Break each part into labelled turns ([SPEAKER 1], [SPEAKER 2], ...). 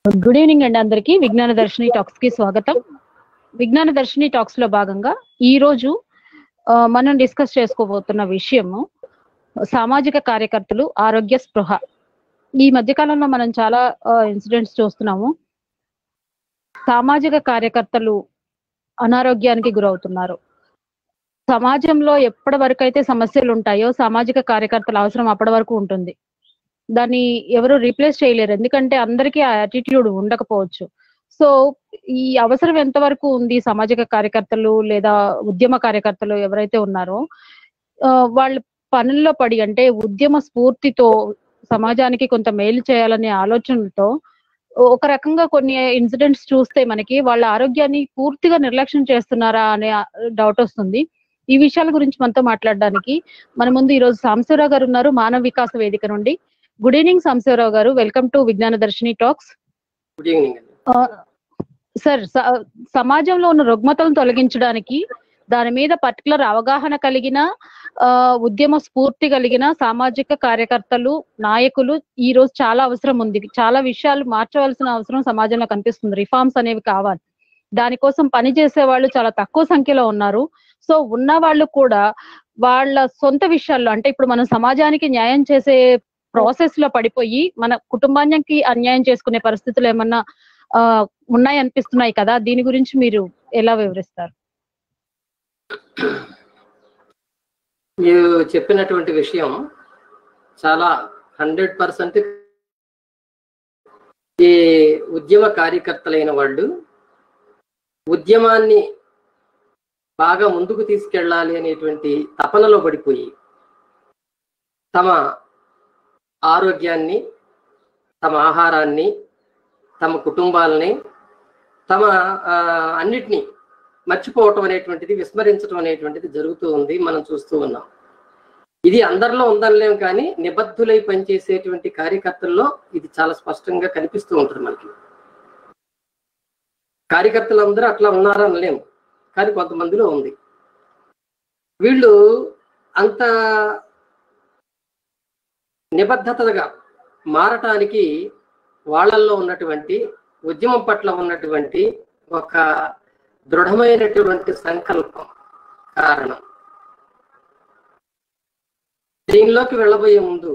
[SPEAKER 1] Good evening అండి అందరికీ. విజ్ఞాన దర్శిని టాక్స్ కి స్వాగతం. విజ్ఞాన దర్శిని టాక్స్ లో భాగంగా ఈ రోజు మనం డిస్కస్ చేసుకోబోతున్న విషయము సామాజిక కార్యకర్తలు ఆరోగ్య స్పృహ. ఈ మధ్య కాలంలో మనం చాలా ఇన్సిడెంట్స్ చూస్తున్నాము. సామాజిక కార్యకర్తలు అనారోగ్యానికి గురవుతున్నారు. సమాజంలో ఎప్పటి వరకు అయితే సమస్యలు ఉంటాయో సామాజిక కార్యకర్తల అవసరం అప్పటి వరకు ఉంటుంది. దాన్ని ఎవరు రీప్లేస్ చేయలేరు, ఎందుకంటే అందరికీ ఆ యాటిట్యూడ్ ఉండకపోవచ్చు. సో ఈ అవసరం ఎంతవరకు ఉంది? సామాజిక కార్యకర్తలు లేదా ఉద్యమ కార్యకర్తలు ఎవరైతే ఉన్నారో వాళ్ళ పనుల్లో పడి, అంటే ఉద్యమ స్ఫూర్తితో సమాజానికి కొంత మేలు చేయాలనే ఆలోచనతో ఒక రకంగా కొన్ని ఇన్సిడెంట్స్ చూస్తే మనకి వాళ్ళ ఆరోగ్యాన్ని పూర్తిగా నిర్లక్ష్యం చేస్తున్నారా అనే డౌట్ వస్తుంది. ఈ విషయాల గురించి మనతో మాట్లాడడానికి మన ముందు ఈ రోజు సాంబశివరావు గారు ఉన్నారు, మానవ వికాస వేదిక నుండి. గుడ్ ఈవినింగ్ సాంబశివరావు గారు, వెల్కమ్ టు విజ్ఞాన దర్శిని టాక్స్.
[SPEAKER 2] గుడ్ ఈవినింగ్
[SPEAKER 1] సార్, సమాజంలో ఉన్న రుగ్మతలను తొలగించడానికి దాని మీద పర్టికులర్ అవగాహన కలిగిన ఉద్యమ స్ఫూర్తి కలిగిన సామాజిక కార్యకర్తలు, నాయకులు ఈ రోజు చాలా అవసరం ఉంది. చాలా విషయాలు మార్చవలసిన అవసరం సమాజంలో కనిపిస్తుంది. రిఫార్మ్స్ అనేవి కావాలి. దానికోసం పనిచేసే వాళ్ళు చాలా తక్కువ సంఖ్యలో ఉన్నారు. సో ఉన్న వాళ్ళు కూడా వాళ్ళ సొంత విషయాల్లో, అంటే ఇప్పుడు మనం సమాజానికి న్యాయం చేసే ప్రాసెస్ లో పడిపోయి మన కుటుంబానికి అన్యాయం చేసుకునే పరిస్థితులు ఏమన్నా ఉన్నాయి అనిపిస్తున్నాయి కదా, దీని గురించి మీరు ఎలా వివరిస్తారు?
[SPEAKER 2] మీరు చెప్పినటువంటి విషయం చాలా 100% ఈ ఉద్యమ కార్యకర్తలైన వాళ్ళు ఉద్యమాన్ని బాగా ముందుకు తీసుకెళ్ళాలి అనేటువంటి తపనలో పడిపోయి తమ ఆరోగ్యాన్ని, తమ ఆహారాన్ని, తమ కుటుంబాలని, తమ అన్నిటినీ మర్చిపోవటం అనేటువంటిది, విస్మరించడం అనేటువంటిది జరుగుతూ ఉంది. మనం చూస్తూ ఉన్నాం. ఇది అందరిలో ఉందనలేం, కానీ నిబద్ధులై పనిచేసేటువంటి కార్యకర్తల్లో ఇది చాలా స్పష్టంగా కనిపిస్తూ ఉంటుంది మనకి. కార్యకర్తలందరూ అట్లా ఉన్నారనలేము, కానీ కొంతమందిలో ఉంది. వీళ్ళు అంత నిబద్ధతగా మారటానికి వాళ్ళల్లో ఉన్నటువంటి ఉద్యమం పట్ల ఉన్నటువంటి ఒక దృఢమైనటువంటి సంకల్పం కారణం. దీనిలోకి వెళ్ళబోయే ముందు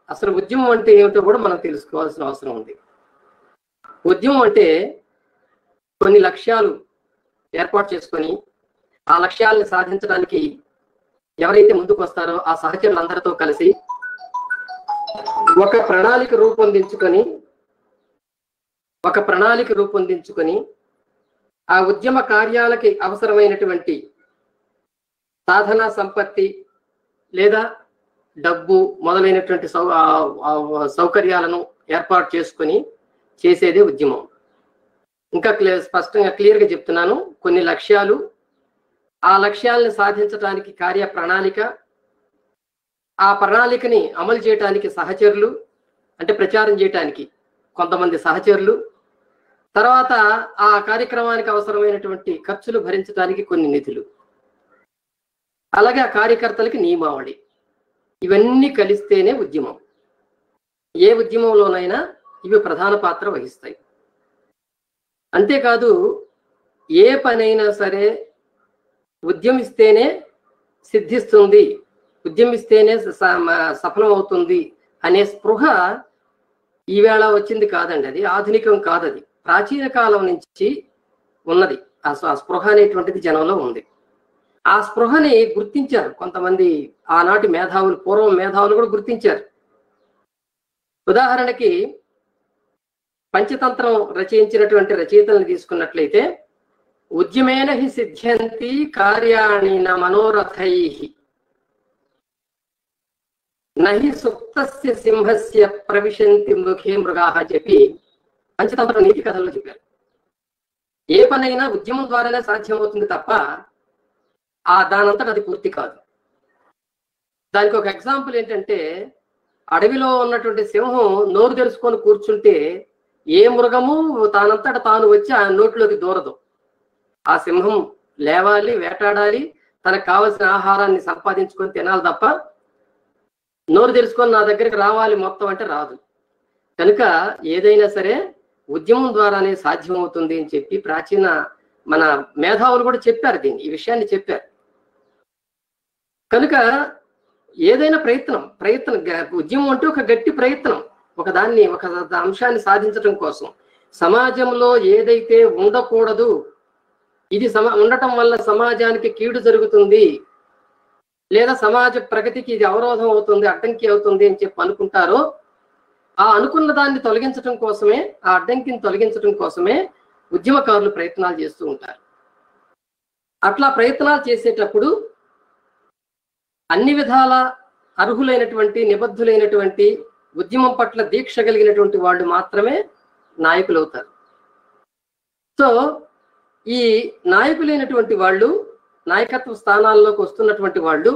[SPEAKER 2] అసలు ఉద్యమం అంటే ఏమిటో కూడా మనం తెలుసుకోవాల్సిన అవసరం ఉంది. ఉద్యమం అంటే కొన్ని లక్ష్యాలు ఏర్పాటు చేసుకొని ఆ లక్ష్యాలను సాధించడానికి ఎవరైతే ముందుకు వస్తారో ఆ సహచరులందరితో కలిసి ఒక ప్రణాళిక రూపొందించుకొని ఆ ఉద్యమ కార్యాలకి అవసరమైనటువంటి సాధన సంపత్తి లేదా డబ్బు మొదలైనటువంటి సౌకర్యాలను ఏర్పాటు చేసుకొని చేసేదే ఉద్యమం. ఇంకా స్పష్టంగా క్లియర్గా చెప్తున్నాను. కొన్ని లక్ష్యాలు, ఆ లక్ష్యాలను సాధించడానికి కార్య ప్రణాళిక, ఆ ప్రణాళికని అమలు చేయడానికి సహచరులు, అంటే ప్రచారం చేయడానికి కొంతమంది సహచరులు, తర్వాత ఆ కార్యక్రమానికి అవసరమైనటువంటి ఖర్చులు భరించడానికి కొన్ని నిధులు, అలాగే ఆ కార్యకర్తలకి నియమావళి, ఇవన్నీ కలిస్తేనే ఉద్యమం. ఏ ఉద్యమంలోనైనా ఇవి ప్రధాన పాత్ర వహిస్తాయి. అంతేకాదు ఏ పనైనా సరే ఉద్యమిస్తేనే సిద్ధిస్తుంది, ఉద్యమిస్తేనే సఫలం అవుతుంది అనే స్పృహ ఈవేళ వచ్చింది కాదండి. అది ఆధునికం కాదు, అది ప్రాచీన కాలం నుంచి ఉన్నది. ఆ స్పృహ అనేటువంటిది జనంలో ఉంది. ఆ స్పృహని గుర్తించారు కొంతమంది ఆనాటి మేధావులు, పూర్వం మేధావులు కూడా గుర్తించారు. ఉదాహరణకి పంచతంత్రం రచయించినటువంటి రచయితలను తీసుకున్నట్లయితే, ఉద్యమేన హి సిద్ధ్యంతి కార్యాణి న మనోరథైః నహి సుప్తస్య సింహస్య ప్రవిశంతి ముఖే మృగాః చెప్పి పంచతంత్ర నీతి కథల్లో చెప్పారు. ఏ పనైనా ఉద్యమం ద్వారానే సాధ్యమవుతుంది తప్ప దానంతట అది పూర్తి కాదు. దానికి ఒక ఎగ్జాంపుల్ ఏంటంటే, అడవిలో ఉన్నటువంటి సింహం నోరు తెరుచుకొని కూర్చుంటే ఏ మృగము తానంతట తాను వచ్చి ఆ నోట్లోకి దూరదు. ఆ సింహం లేవాలి, వేటాడాలి, తనకు కావలసిన ఆహారాన్ని సంపాదించుకొని తినాలి తప్ప నోరు తెరుచుకొని నా దగ్గరికి రావాలి మొత్తం అంటే రాదు. కనుక ఏదైనా సరే ఉద్యమం ద్వారానే సాధ్యమవుతుంది అని చెప్పి ప్రాచీన మన మేధావులు కూడా చెప్పారు, ఈ విషయాన్ని చెప్పారు. కనుక ఏదైనా ప్రయత్నం ఉద్యమం అంటే ఒక గట్టి ప్రయత్నం, ఒక అంశాన్ని సాధించడం కోసం. సమాజంలో ఏదైతే ఉండకూడదు, ఇది ఉండటం వల్ల సమాజానికి కీడు జరుగుతుంది, లేదా సమాజ ప్రగతికి ఇది అవరోధం అవుతుంది, అడ్డంకి అవుతుంది అని చెప్పి అనుకుంటారో, ఆ అనుకున్న దాన్ని తొలగించడం కోసమే, ఆ అడ్డంకిని తొలగించడం కోసమే ఉద్యమకారులు ప్రయత్నాలు చేస్తూ ఉంటారు. అట్లా ప్రయత్నాలు చేసేటప్పుడు అన్ని విధాల అర్హులైనటువంటి, నిబద్ధులైనటువంటి, ఉద్యమం పట్ల దీక్ష కలిగినటువంటి వాళ్ళు మాత్రమే నాయకులు అవుతారు. సో ఈ నాయకులైనటువంటి వాళ్ళు, నాయకత్వ స్థానాల్లోకి వస్తున్నటువంటి వాళ్ళు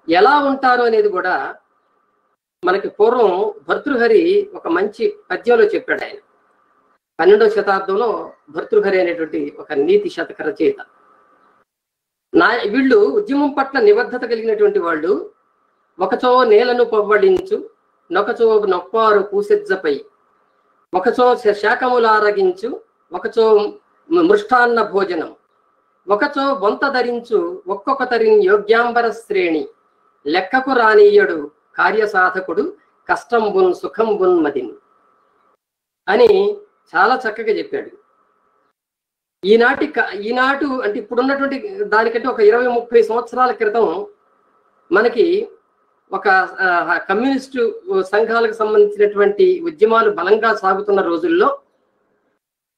[SPEAKER 2] ఎలా ఉంటారు అనేది కూడా మనకి పూర్వం భర్తృహరి ఒక మంచి పద్యంలో చెప్పాడు. ఆయన 12వ శతాబ్దంలో భర్తృహరి అనేటువంటి ఒక నీతి శతక రచయిత. వీళ్ళు ఉద్యమం పట్ల నిబద్ధత కలిగినటువంటి వాళ్ళు ఒకచో నేలను పవ్వడించు, నొకచో నొప్పారు పూసెజ్జపై, ఒకచో శాఖములారగించు, ఒకచో మృష్టాన్న భోజనం, ఒకచో బొంత ధరించు ఒక్కొక్క తరిని యోగ్యాంబర శ్రేణి, లెక్కకు రానీయడు కార్యసాధకుడు కష్టంబున్ సుఖంబున్ మదిన్ అని చాలా చక్కగా చెప్పాడు. ఈనాటు అంటే ఇప్పుడున్నటువంటి దానికంటే ఒక 20-30 సంవత్సరాల క్రితం మనకి ఒక కమ్యూనిస్టు సంఘాలకు సంబంధించినటువంటి ఉద్యమాలు బలంగా సాగుతున్న రోజుల్లో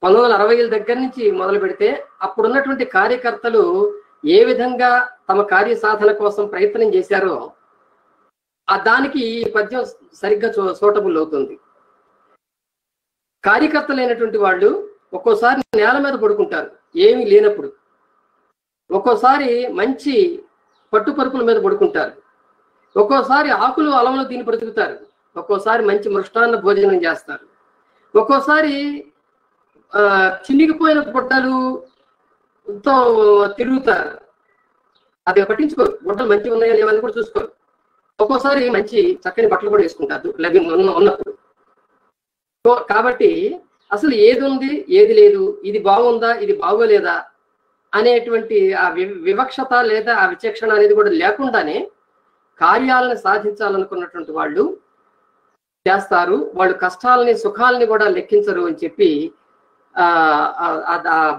[SPEAKER 2] 1960ల దగ్గర నుంచి మొదలు పెడితే అప్పుడున్నటువంటి కార్యకర్తలు ఏ విధంగా తమ కార్యసాధన కోసం ప్రయత్నం చేశారో దానికి ఈ పద్యం సరిగ్గా సూటబుల్ అవుతుంది. కార్యకర్తలైనటువంటి వాళ్ళు ఒక్కోసారి నేల మీద పడుకుంటారు ఏమీ లేనప్పుడు, ఒక్కోసారి మంచి పట్టుపరుపుల మీద పడుకుంటారు, ఒక్కోసారి ఆకులు అలములు తిని బ్రతుకుతారు, ఒక్కోసారి మంచి మృష్టాన్న భోజనం చేస్తారు, ఒక్కోసారి చినిగిపోయిన గుడ్డలుతో తిరుగుతారు, అది పట్టించుకోరు, గుడ్డలు మంచిగా ఉన్నాయా లేవని కూడా చూసుకోరు. ఒక్కోసారి మంచి చక్కని బట్టలు కూడా వేసుకుంటారు ఉన్నప్పుడు. కాబట్టి అసలు ఏది ఉంది ఏది లేదు, ఇది బాగుందా ఇది బాగోలేదా అనేటువంటి ఆ వివక్షత లేదా ఆ విచక్షణ అనేది కూడా లేకుండానే కార్యాలను సాధించాలనుకున్నటువంటి వాళ్ళు చేస్తారు. వాళ్ళు కష్టాలని సుఖాలని కూడా లెక్కించరు అని చెప్పి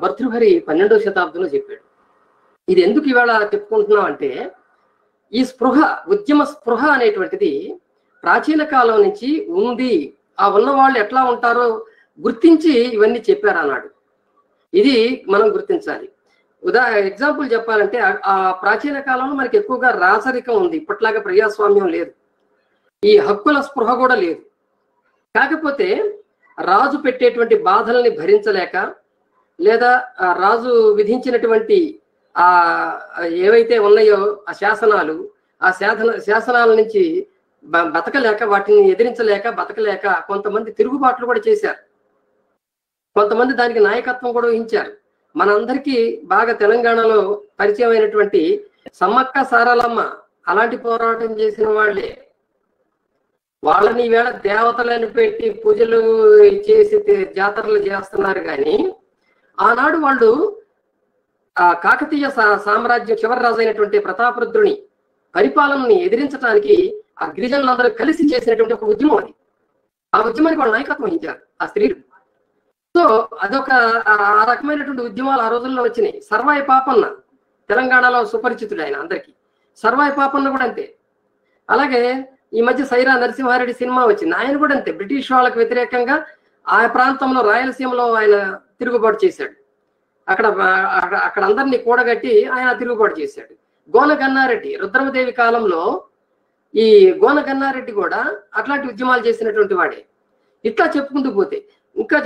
[SPEAKER 2] భర్తృహరి 12వ శతాబ్దంలో చెప్పాడు. ఇది ఎందుకు ఇవాళ చెప్పుకుంటున్నాం అంటే, ఈ స్పృహ, ఉద్యమ స్పృహ అనేటువంటిది ప్రాచీన కాలం నుంచి ఉంది. ఆ ఉన్న వాళ్ళు ఎట్లా ఉంటారో గుర్తించి ఇవన్నీ చెప్పారు అన్నాడు. ఇది మనం గుర్తించాలి. ఎగ్జాంపుల్ చెప్పాలంటే, ఆ ప్రాచీన కాలంలో మనకి ఎక్కువగా రాచరికం ఉంది, ఇప్పట్లాగా ప్రజాస్వామ్యం లేదు, ఈ హక్కుల స్పృహ కూడా లేదు. కాకపోతే రాజు పెట్టేటువంటి బాధల్ని భరించలేక, లేదా రాజు విధించినటువంటి ఏవైతే ఉన్నాయో ఆ శాసనాలు, ఆ శాసనాల నుంచి బతకలేక, వాటిని ఎదిరించలేక బతకలేక కొంతమంది తిరుగుబాట్లు కూడా చేశారు, కొంతమంది దానికి నాయకత్వం కూడా వహించారు. మనందరికీ బాగా తెలంగాణలో పరిచయం అయినటువంటి సమ్మక్క సారలమ్మ అలాంటి పోరాటం చేసిన వాళ్ళే. వాళ్ళని ఈవేళ దేవతలను పెట్టి పూజలు చేసి జాతరలు చేస్తున్నారు. కానీ ఆనాడు వాళ్ళు ఆ కాకతీయ సామ్రాజ్యం చివరి రాజు అయినటువంటి ప్రతాపరుద్రుని పరిపాలనని ఎదిరించడానికి ఆ గిరిజనులందరూ కలిసి చేసినటువంటి ఒక ఉద్యమం అది. ఆ ఉద్యమానికి వాళ్ళు నాయకత్వం వహించారు ఆ స్త్రీలు. సో అదొక ఆ రకమైనటువంటి ఉద్యమాలు ఆ రోజుల్లో వచ్చినాయి. సర్వాయి పాపన్న తెలంగాణలో సుపరిచితుడు, ఆయన అందరికీ. సర్వాయి పాపన్న కూడా అంతే. అలాగే ఈ మధ్య సైరా నరసింహారెడ్డి సినిమా వచ్చింది, ఆయన కూడా అంతే. బ్రిటిష్ వాళ్ళకు వ్యతిరేకంగా ఆ ప్రాంతంలో రాయలసీమలో ఆయన తిరుగుబాటు చేశాడు. అక్కడ అందరినీ కూడగట్టి ఆయన తిరుగుబాటు చేశాడు. గోన గన్నారెడ్డి రుద్రమదేవి కాలంలో ఈ గోన గన్నారెడ్డి కూడా అట్లాంటి ఉద్యమాలు చేసినటువంటి వాడే. ఇట్లా చెప్పుకుంటూ పోతే ఇంకా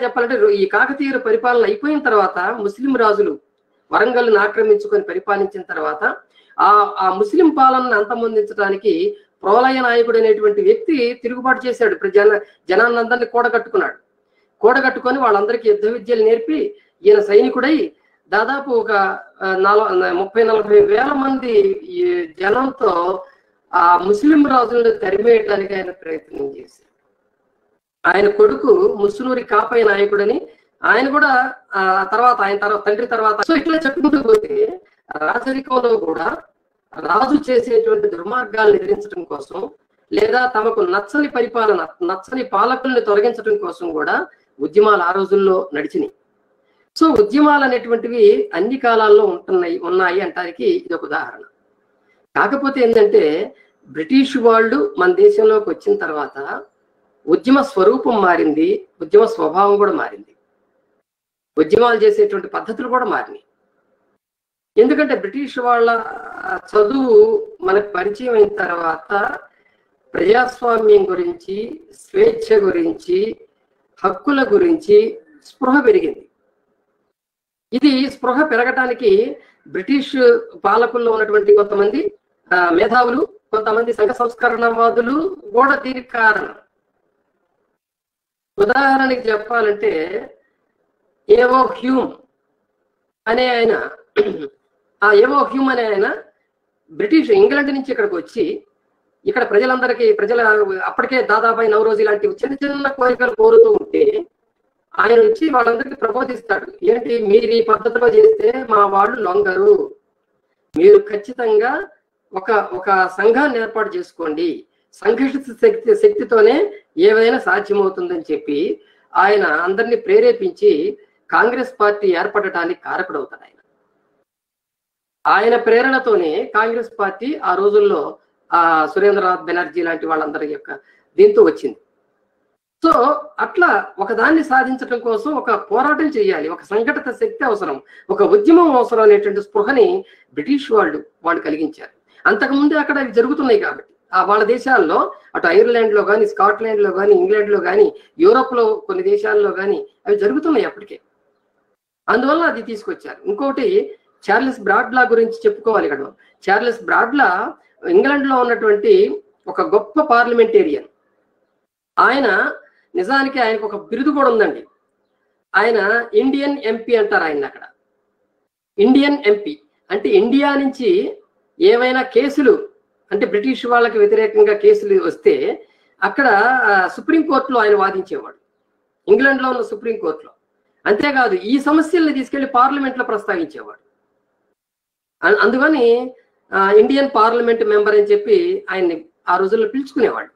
[SPEAKER 2] చెప్పాలంటే, ఈ కాకతీయుల పరిపాలన అయిపోయిన తర్వాత ముస్లిం రాజులు వరంగల్ని ఆక్రమించుకొని పరిపాలించిన తర్వాత ఆ ముస్లిం పాలనను అంతమొందించడానికి ప్రోలయ నాయకుడు అనేటువంటి వ్యక్తి తిరుగుబాటు చేశాడు. జనాన్నందరినీ కూడగట్టుకొని వాళ్ళందరికీ యుద్ధ విద్యలు నేర్పి ఈయన సైనికుడై దాదాపు ఒక 30-40 వేల మంది జనంతో ఆ ముస్లిం రాజులను తరిమేయడానికి ఆయన ప్రయత్నం చేశాడు. ఆయన కొడుకు ముసునూరి కాపయ్య నాయకుడని, ఆయన కూడా తర్వాత తండ్రి తర్వాత. సో ఇట్లా చెప్పుకుంటూ పోతే రాజరికంలో కూడా రాజు చేసేటువంటి దుర్మార్గాలను ఎదిరించడం కోసం, లేదా తమకు నచ్చని పరిపాలన, నచ్చని పాలకుల్ని తొలగించడం కోసం కూడా ఉద్యమాలు ఆ రోజుల్లో నడిచినాయి. సో ఉద్యమాలు అనేటువంటివి అన్ని కాలాల్లో ఉన్నాయి అంటానికి ఇది ఒక ఉదాహరణ. కాకపోతే ఏంటంటే బ్రిటిష్ వాళ్ళు మన దేశంలోకి వచ్చిన తర్వాత ఉద్యమ స్వరూపం మారింది, ఉద్యమ స్వభావం కూడా మారింది, ఉద్యమాలు చేసేటువంటి పద్ధతులు కూడా మారినాయి. ఎందుకంటే బ్రిటిష్ వాళ్ళ చదువు మనకు పరిచయం అయిన తర్వాత ప్రజాస్వామ్యం గురించి, స్వేచ్ఛ గురించి, హక్కుల గురించి స్పృహ పెరిగింది. ఇది స్పృహ పెరగటానికి బ్రిటిష్ పాలకుల్లో ఉన్నటువంటి కొంతమంది మేధావులు, కొంతమంది సంఘ సంస్కరణవాదులు కూడా దీనికి కారణం. ఉదాహరణకి చెప్పాలంటే ఏవో హ్యూమ్ అనే ఆయన, బ్రిటిష్ ఇంగ్లాండ్ నుంచి ఇక్కడికి వచ్చి ఇక్కడ ప్రజల అప్పటికే దాదాపు 9 రోజులు ఇలాంటి చిన్న చిన్న కోరికలు కోరుతూ ఉంటే ఆయన వచ్చి వాళ్ళందరికీ ప్రబోధిస్తాడు. ఏంటి, మీరు ఈ పద్ధతిలో చేస్తే మా వాళ్ళు లొంగరు, మీరు ఖచ్చితంగా ఒక సంఘాన్ని ఏర్పాటు చేసుకోండి, సంఘటిత శక్తితోనే ఏదైనా సాధ్యమవుతుందని చెప్పి ఆయన అందరినీ ప్రేరేపించి కాంగ్రెస్ పార్టీ ఏర్పడటానికి కారకుడవుతాడు. ఆయన ప్రేరణతోనే కాంగ్రెస్ పార్టీ ఆ రోజుల్లో సురేంద్రనాథ్ బెనర్జీ లాంటి వాళ్ళందరి యొక్క దీంతో వచ్చింది. సో అట్లా ఒకదాన్ని సాధించడం కోసం ఒక పోరాటం చేయాలి, ఒక సంఘటిత శక్తి అవసరం, ఒక ఉద్యమం అవసరం అనేటువంటి స్పృహని బ్రిటిష్ వాళ్ళు కలిగించారు. అంతకుముందే అక్కడ అవి జరుగుతున్నాయి కాబట్టి వాళ్ళ దేశాల్లో, అటు ఐర్లాండ్ లో కానీ, స్కాట్లాండ్ లో కానీ, ఇంగ్లాండ్ లో కానీ, యూరోప్ లో కొన్ని దేశాల్లో కానీ అవి జరుగుతున్నాయి అప్పటికే. అందువల్ల అది తీసుకొచ్చారు. ఇంకోటి చార్లెస్ బ్రాడ్లా గురించి చెప్పుకోవాలి ఇక్కడ. చార్లెస్ బ్రాడ్లా ఇంగ్లాండ్ లో ఉన్నటువంటి ఒక గొప్ప పార్లమెంటేరియన్. ఆయన నిజానికి ఆయనకు ఒక బిరుదు కూడా ఉందండి. ఆయన ఇండియన్ ఎంపీ అంటారు ఆయన. అక్కడ ఇండియన్ ఎంపీ అంటే ఇండియా నుంచి ఏవైనా కేసులు, అంటే బ్రిటిష్ వాళ్ళకి వ్యతిరేకంగా కేసులు వస్తే అక్కడ సుప్రీంకోర్టులో ఆయన వాదించేవాడు, ఇంగ్లాండ్ లో ఉన్న సుప్రీంకోర్టులో. అంతేకాదు ఈ సమస్యల్ని తీసుకెళ్లి పార్లమెంట్ లో ప్రస్తావించేవాడు. అందుకని ఇండియన్ పార్లమెంట్ మెంబర్ అని చెప్పి ఆయన్ని ఆ రోజుల్లో పిలుచుకునేవాడు.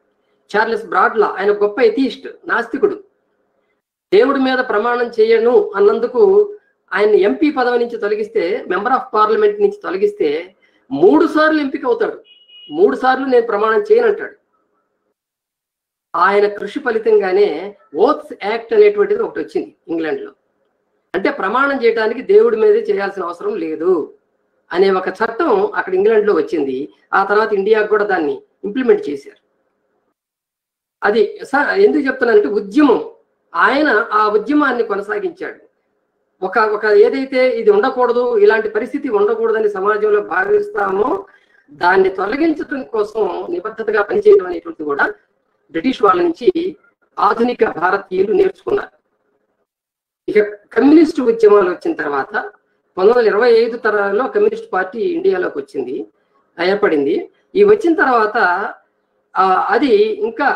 [SPEAKER 2] చార్లెస్ బ్రాడ్లా ఆయన గొప్ప ఎథీస్ట్, నాస్తికుడు. దేవుడి మీద ప్రమాణం చేయను అన్నందుకు ఆయన ఎంపీ పదవి నుంచి తొలగిస్తే, మెంబర్ ఆఫ్ పార్లమెంట్ నుంచి తొలగిస్తే 3 సార్లు ఎంపిక అవుతాడు. 3 సార్లు నేను ప్రమాణం చేయనంటాడు. ఆయన కృషి ఫలితంగానే ఓత్స్ యాక్ట్ అనేటువంటిది ఒకటి వచ్చింది ఇంగ్లాండ్ లో. అంటే ప్రమాణం చేయడానికి దేవుడి మీదే చేయాల్సిన అవసరం లేదు అనే ఒక చట్టం అక్కడ ఇంగ్లాండ్ లో వచ్చింది. ఆ తర్వాత ఇండియాకు కూడా దాన్ని ఇంప్లిమెంట్ చేశారు. అది ఎందుకు చెప్తున్నానంటే ఉద్యమం, ఆయన ఆ ఉద్యమాన్ని కొనసాగించాడు. ఒక ఏదైతే ఇది ఉండకూడదు, ఇలాంటి పరిస్థితి ఉండకూడదని సమాజంలో భావిస్తామో దాన్ని తొలగించడం కోసం నిబద్ధతగా పనిచేయడం అనేటువంటిది కూడా బ్రిటిష్ వాళ్ళ నుంచి ఆధునిక భారతీయులు నేర్చుకున్నారు. ఇక కమ్యూనిస్టు ఉద్యమాలు వచ్చిన తర్వాత 1925 తరాల్లో కమ్యూనిస్ట్ పార్టీ ఇండియాలోకి వచ్చింది, ఏర్పడింది. ఈ వచ్చిన తర్వాత అది ఇంకా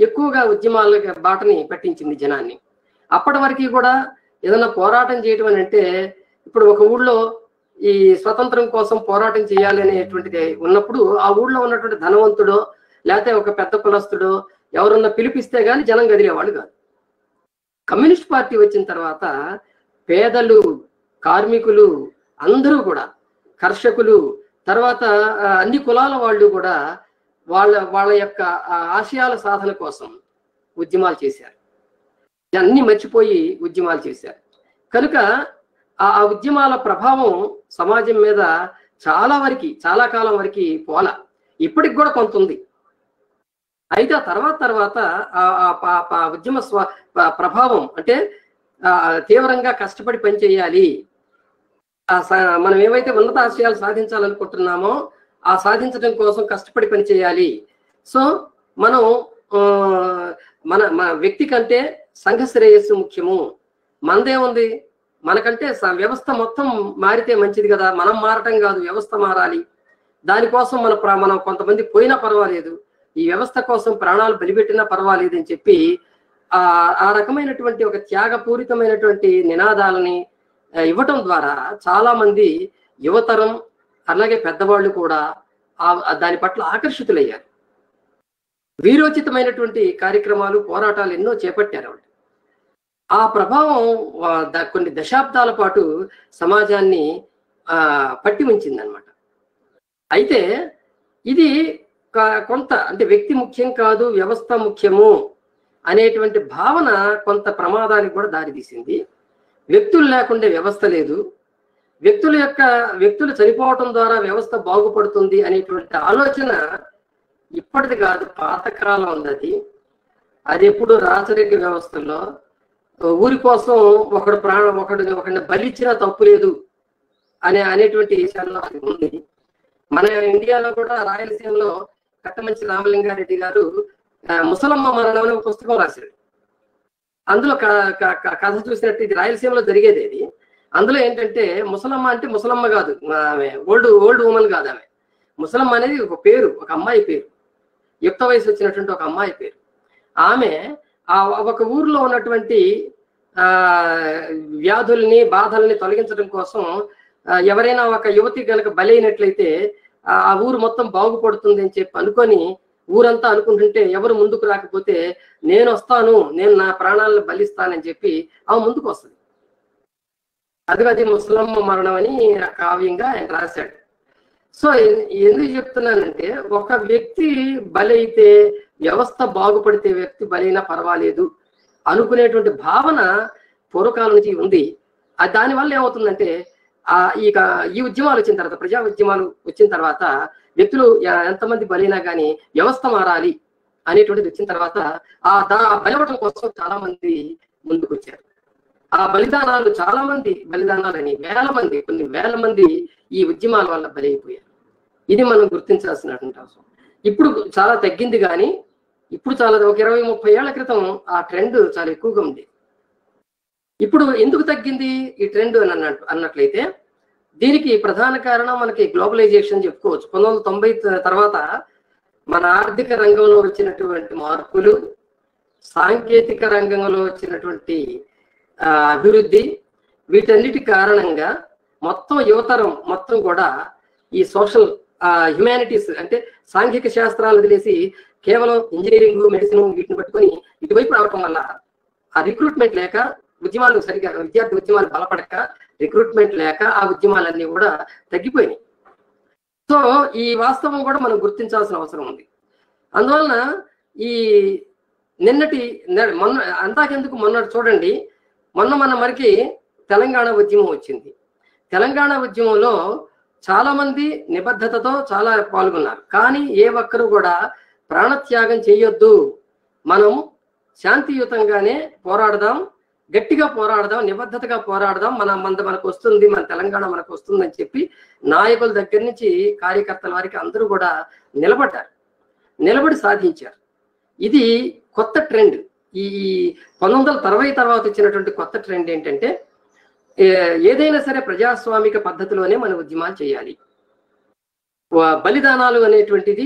[SPEAKER 2] ఎక్కువగా ఉద్యమాల బాటని పట్టించింది జనాన్ని. అప్పటి వరకు కూడా ఏదైనా పోరాటం చేయడం అని అంటే, ఇప్పుడు ఒక ఊళ్ళో ఈ స్వతంత్రం కోసం పోరాటం చేయాలి అనేటువంటిది ఉన్నప్పుడు ఆ ఊళ్ళో ఉన్నటువంటి ధనవంతుడో లేకపోతే ఒక పెద్ద కులస్తుడో ఎవరన్నా పిలిపిస్తే గానీ జనం గదిలేవాళ్ళు కాదు. కమ్యూనిస్ట్ పార్టీ వచ్చిన తర్వాత పేదలు, కార్మికులు అందరూ కూడా, కర్షకులు, తర్వాత అన్ని కులాల వాళ్ళు కూడా వాళ్ళ యొక్క ఆశయాల సాధన కోసం ఉద్యమాలు చేశారు. అన్ని మర్చిపోయి ఉద్యమాలు చేశారు. కనుక ఆ ఉద్యమాల ప్రభావం సమాజం మీద చాలా కాలం వరకు పోల, ఇప్పటికి కూడా కొంత ఉంది. అయితే ఆ తర్వాత ఉద్యమ ప్రభావం అంటే తీవ్రంగా కష్టపడి పనిచేయాలి, మనం ఏవైతే ఉన్నత ఆశయాలు సాధించాలనుకుంటున్నామో ఆ సాధించడం కోసం కష్టపడి పనిచేయాలి. సో మనం మన వ్యక్తి కంటే సంఘ శ్రేయస్సు ముఖ్యము. మనదేముంది, మనకంటే వ్యవస్థ మొత్తం మారితే మంచిది కదా, మనం మారటం కాదు, వ్యవస్థ మారాలి. దానికోసం మనం కొంతమంది పోయినా పర్వాలేదు, ఈ వ్యవస్థ కోసం ప్రాణాలు బలిపెట్టినా పర్వాలేదు అని చెప్పి ఆ రకమైనటువంటి ఒక త్యాగపూరితమైనటువంటి నినాదాలని ఇవ్వటం ద్వారా చాలా మంది యువతరం అలాగే పెద్దవాళ్ళు కూడా దాని పట్ల ఆకర్షితులయ్యారు. వీరోచితమైనటువంటి కార్యక్రమాలు పోరాటాలు ఎన్నో చేపట్టారు. ఆ ప్రభావం కొన్ని దశాబ్దాల పాటు సమాజాన్ని పట్టి ఉంచిందనమాట. అయితే ఇది కొంత అంటే వ్యక్తి ముఖ్యం కాదు వ్యవస్థ ముఖ్యము అనేటువంటి భావన కొంత ప్రమాదానికి కూడా దారితీసింది. వ్యక్తులు లేకుండా వ్యవస్థ లేదు, వ్యక్తులు చనిపోవటం ద్వారా వ్యవస్థ బాగుపడుతుంది అనేటువంటి ఆలోచన ఇప్పటిది కాదు, పాతకాలం ఉంది. అది ఎప్పుడు రాచరిక వ్యవస్థలో ఊరి కోసం ఒకడిని బలిచ్చినా తప్పు లేదు అనేటువంటి విషయాల్లో అది ఉంది. మన ఇండియాలో కూడా రాయలసీమలో కట్టమంచి రామలింగారెడ్డి గారు ముసలమ్మ మరణం అనే ఒక పుస్తకం రాశాడు. అందులో కథ చూసినట్టు ఇది రాయలసీమలో జరిగేది. ఇది అందులో ఏంటంటే ముసలమ్మ అంటే ముసలమ్మ కాదు, ఆమె ఓల్డ్ ఉమెన్ కాదు, ఆమె ముసలమ్మ అనేది ఒక పేరు, ఒక అమ్మాయి పేరు, యుక్త వయసు వచ్చినటువంటి ఒక అమ్మాయి పేరు. ఆమె ఒక ఊర్లో ఉన్నటువంటి వ్యాధుల్ని బాధల్ని తొలగించడం కోసం ఎవరైనా ఒక యువతి కనుక బలైనట్లయితే ఆ ఊరు మొత్తం బాగుపడుతుంది అని చెప్పి అనుకొని ఊరంతా అనుకుంటుంటే ఎవరు ముందుకు రాకపోతే నేను వస్తాను, నేను నా ప్రాణాలను బలిస్తానని చెప్పి ఆమె ముందుకు వస్తుంది. అది ముసలమ్మ మరణం అని కావ్యంగా ఆయన రాశాడు. సో ఎందుకు చెప్తున్నానంటే ఒక వ్యక్తి బలైతే వ్యవస్థ బాగుపడితే వ్యక్తి బలైనా పర్వాలేదు అనుకునేటువంటి భావన పూర్వకాలం నుంచి ఉంది. దానివల్ల ఏమవుతుందంటే ఈ ఉద్యమాలు వచ్చిన తర్వాత, ప్రజా ఉద్యమాలు వచ్చిన తర్వాత వ్యక్తులు ఎంతమంది బలైనా కానీ వ్యవస్థ మారాలి అనేటువంటిది వచ్చిన తర్వాత బలవటం కోసం చాలా మంది ముందుకు వచ్చారు. ఆ బలిదానాలు చాలా మంది బలిదానాలని కొన్ని వేల మంది ఈ ఉద్యమాల వల్ల బలైపోయారు. ఇది మనం గుర్తించాల్సినటువంటి అవసరం. ఇప్పుడు చాలా తగ్గింది, కానీ ఇప్పుడు చాలా ఒక 20-30 ఏళ్ల క్రితం ఆ ట్రెండ్ చాలా ఎక్కువగా ఉంది. ఇప్పుడు ఎందుకు తగ్గింది ఈ ట్రెండ్ అన్నట్లయితే దీనికి ప్రధాన కారణం మనకి గ్లోబలైజేషన్ చెప్పుకోవచ్చు. 1990 తర్వాత మన ఆర్థిక రంగంలో వచ్చినటువంటి మార్పులు, సాంకేతిక రంగంలో వచ్చినటువంటి అభివృద్ధి, వీటన్నిటి కారణంగా మొత్తం యువతరం మొత్తం కూడా ఈ సోషల్ హ్యుమానిటీస్ అంటే సాంఘిక శాస్త్రాలు వదిలేసి కేవలం ఇంజనీరింగ్, మెడిసిన్ వీటిని పట్టుకొని ఇటువైపు రావటం వల్ల ఆ రిక్రూట్మెంట్ లేక ఉద్యమాలు సరిగా విద్యార్థి ఉద్యమాలు బలపడక రిక్రూట్మెంట్ లేక ఆ ఉద్యమాలన్నీ కూడా తగ్గిపోయినాయి. సో ఈ వాస్తవం కూడా మనం గుర్తించాల్సిన అవసరం ఉంది. అందువలన ఈ మొన్న చూడండి, మొన్న మరికి తెలంగాణ ఉద్యమం వచ్చింది. తెలంగాణ ఉద్యమంలో చాలా మంది నిబద్ధతతో చాలా పాల్గొన్నారు. కానీ ఏ ఒక్కరు కూడా ప్రాణత్యాగం చేయొద్దు, మనం శాంతియుతంగానే పోరాడదాం, గట్టిగా పోరాడదాం, నిబద్ధతగా పోరాడదాం, మనకు వస్తుంది, మన తెలంగాణ మనకు వస్తుంది అని చెప్పి నాయకుల దగ్గర నుంచి కార్యకర్తల వారికి అందరూ కూడా నిలబడి సాధించారు. ఇది కొత్త ట్రెండ్. ఈ 1960 తర్వాత వచ్చినటువంటి కొత్త ట్రెండ్ ఏంటంటే ఏదైనా సరే ప్రజాస్వామిక పద్ధతిలోనే మన ఉద్యమాలు చేయాలి. బలిదానాలు అనేటువంటిది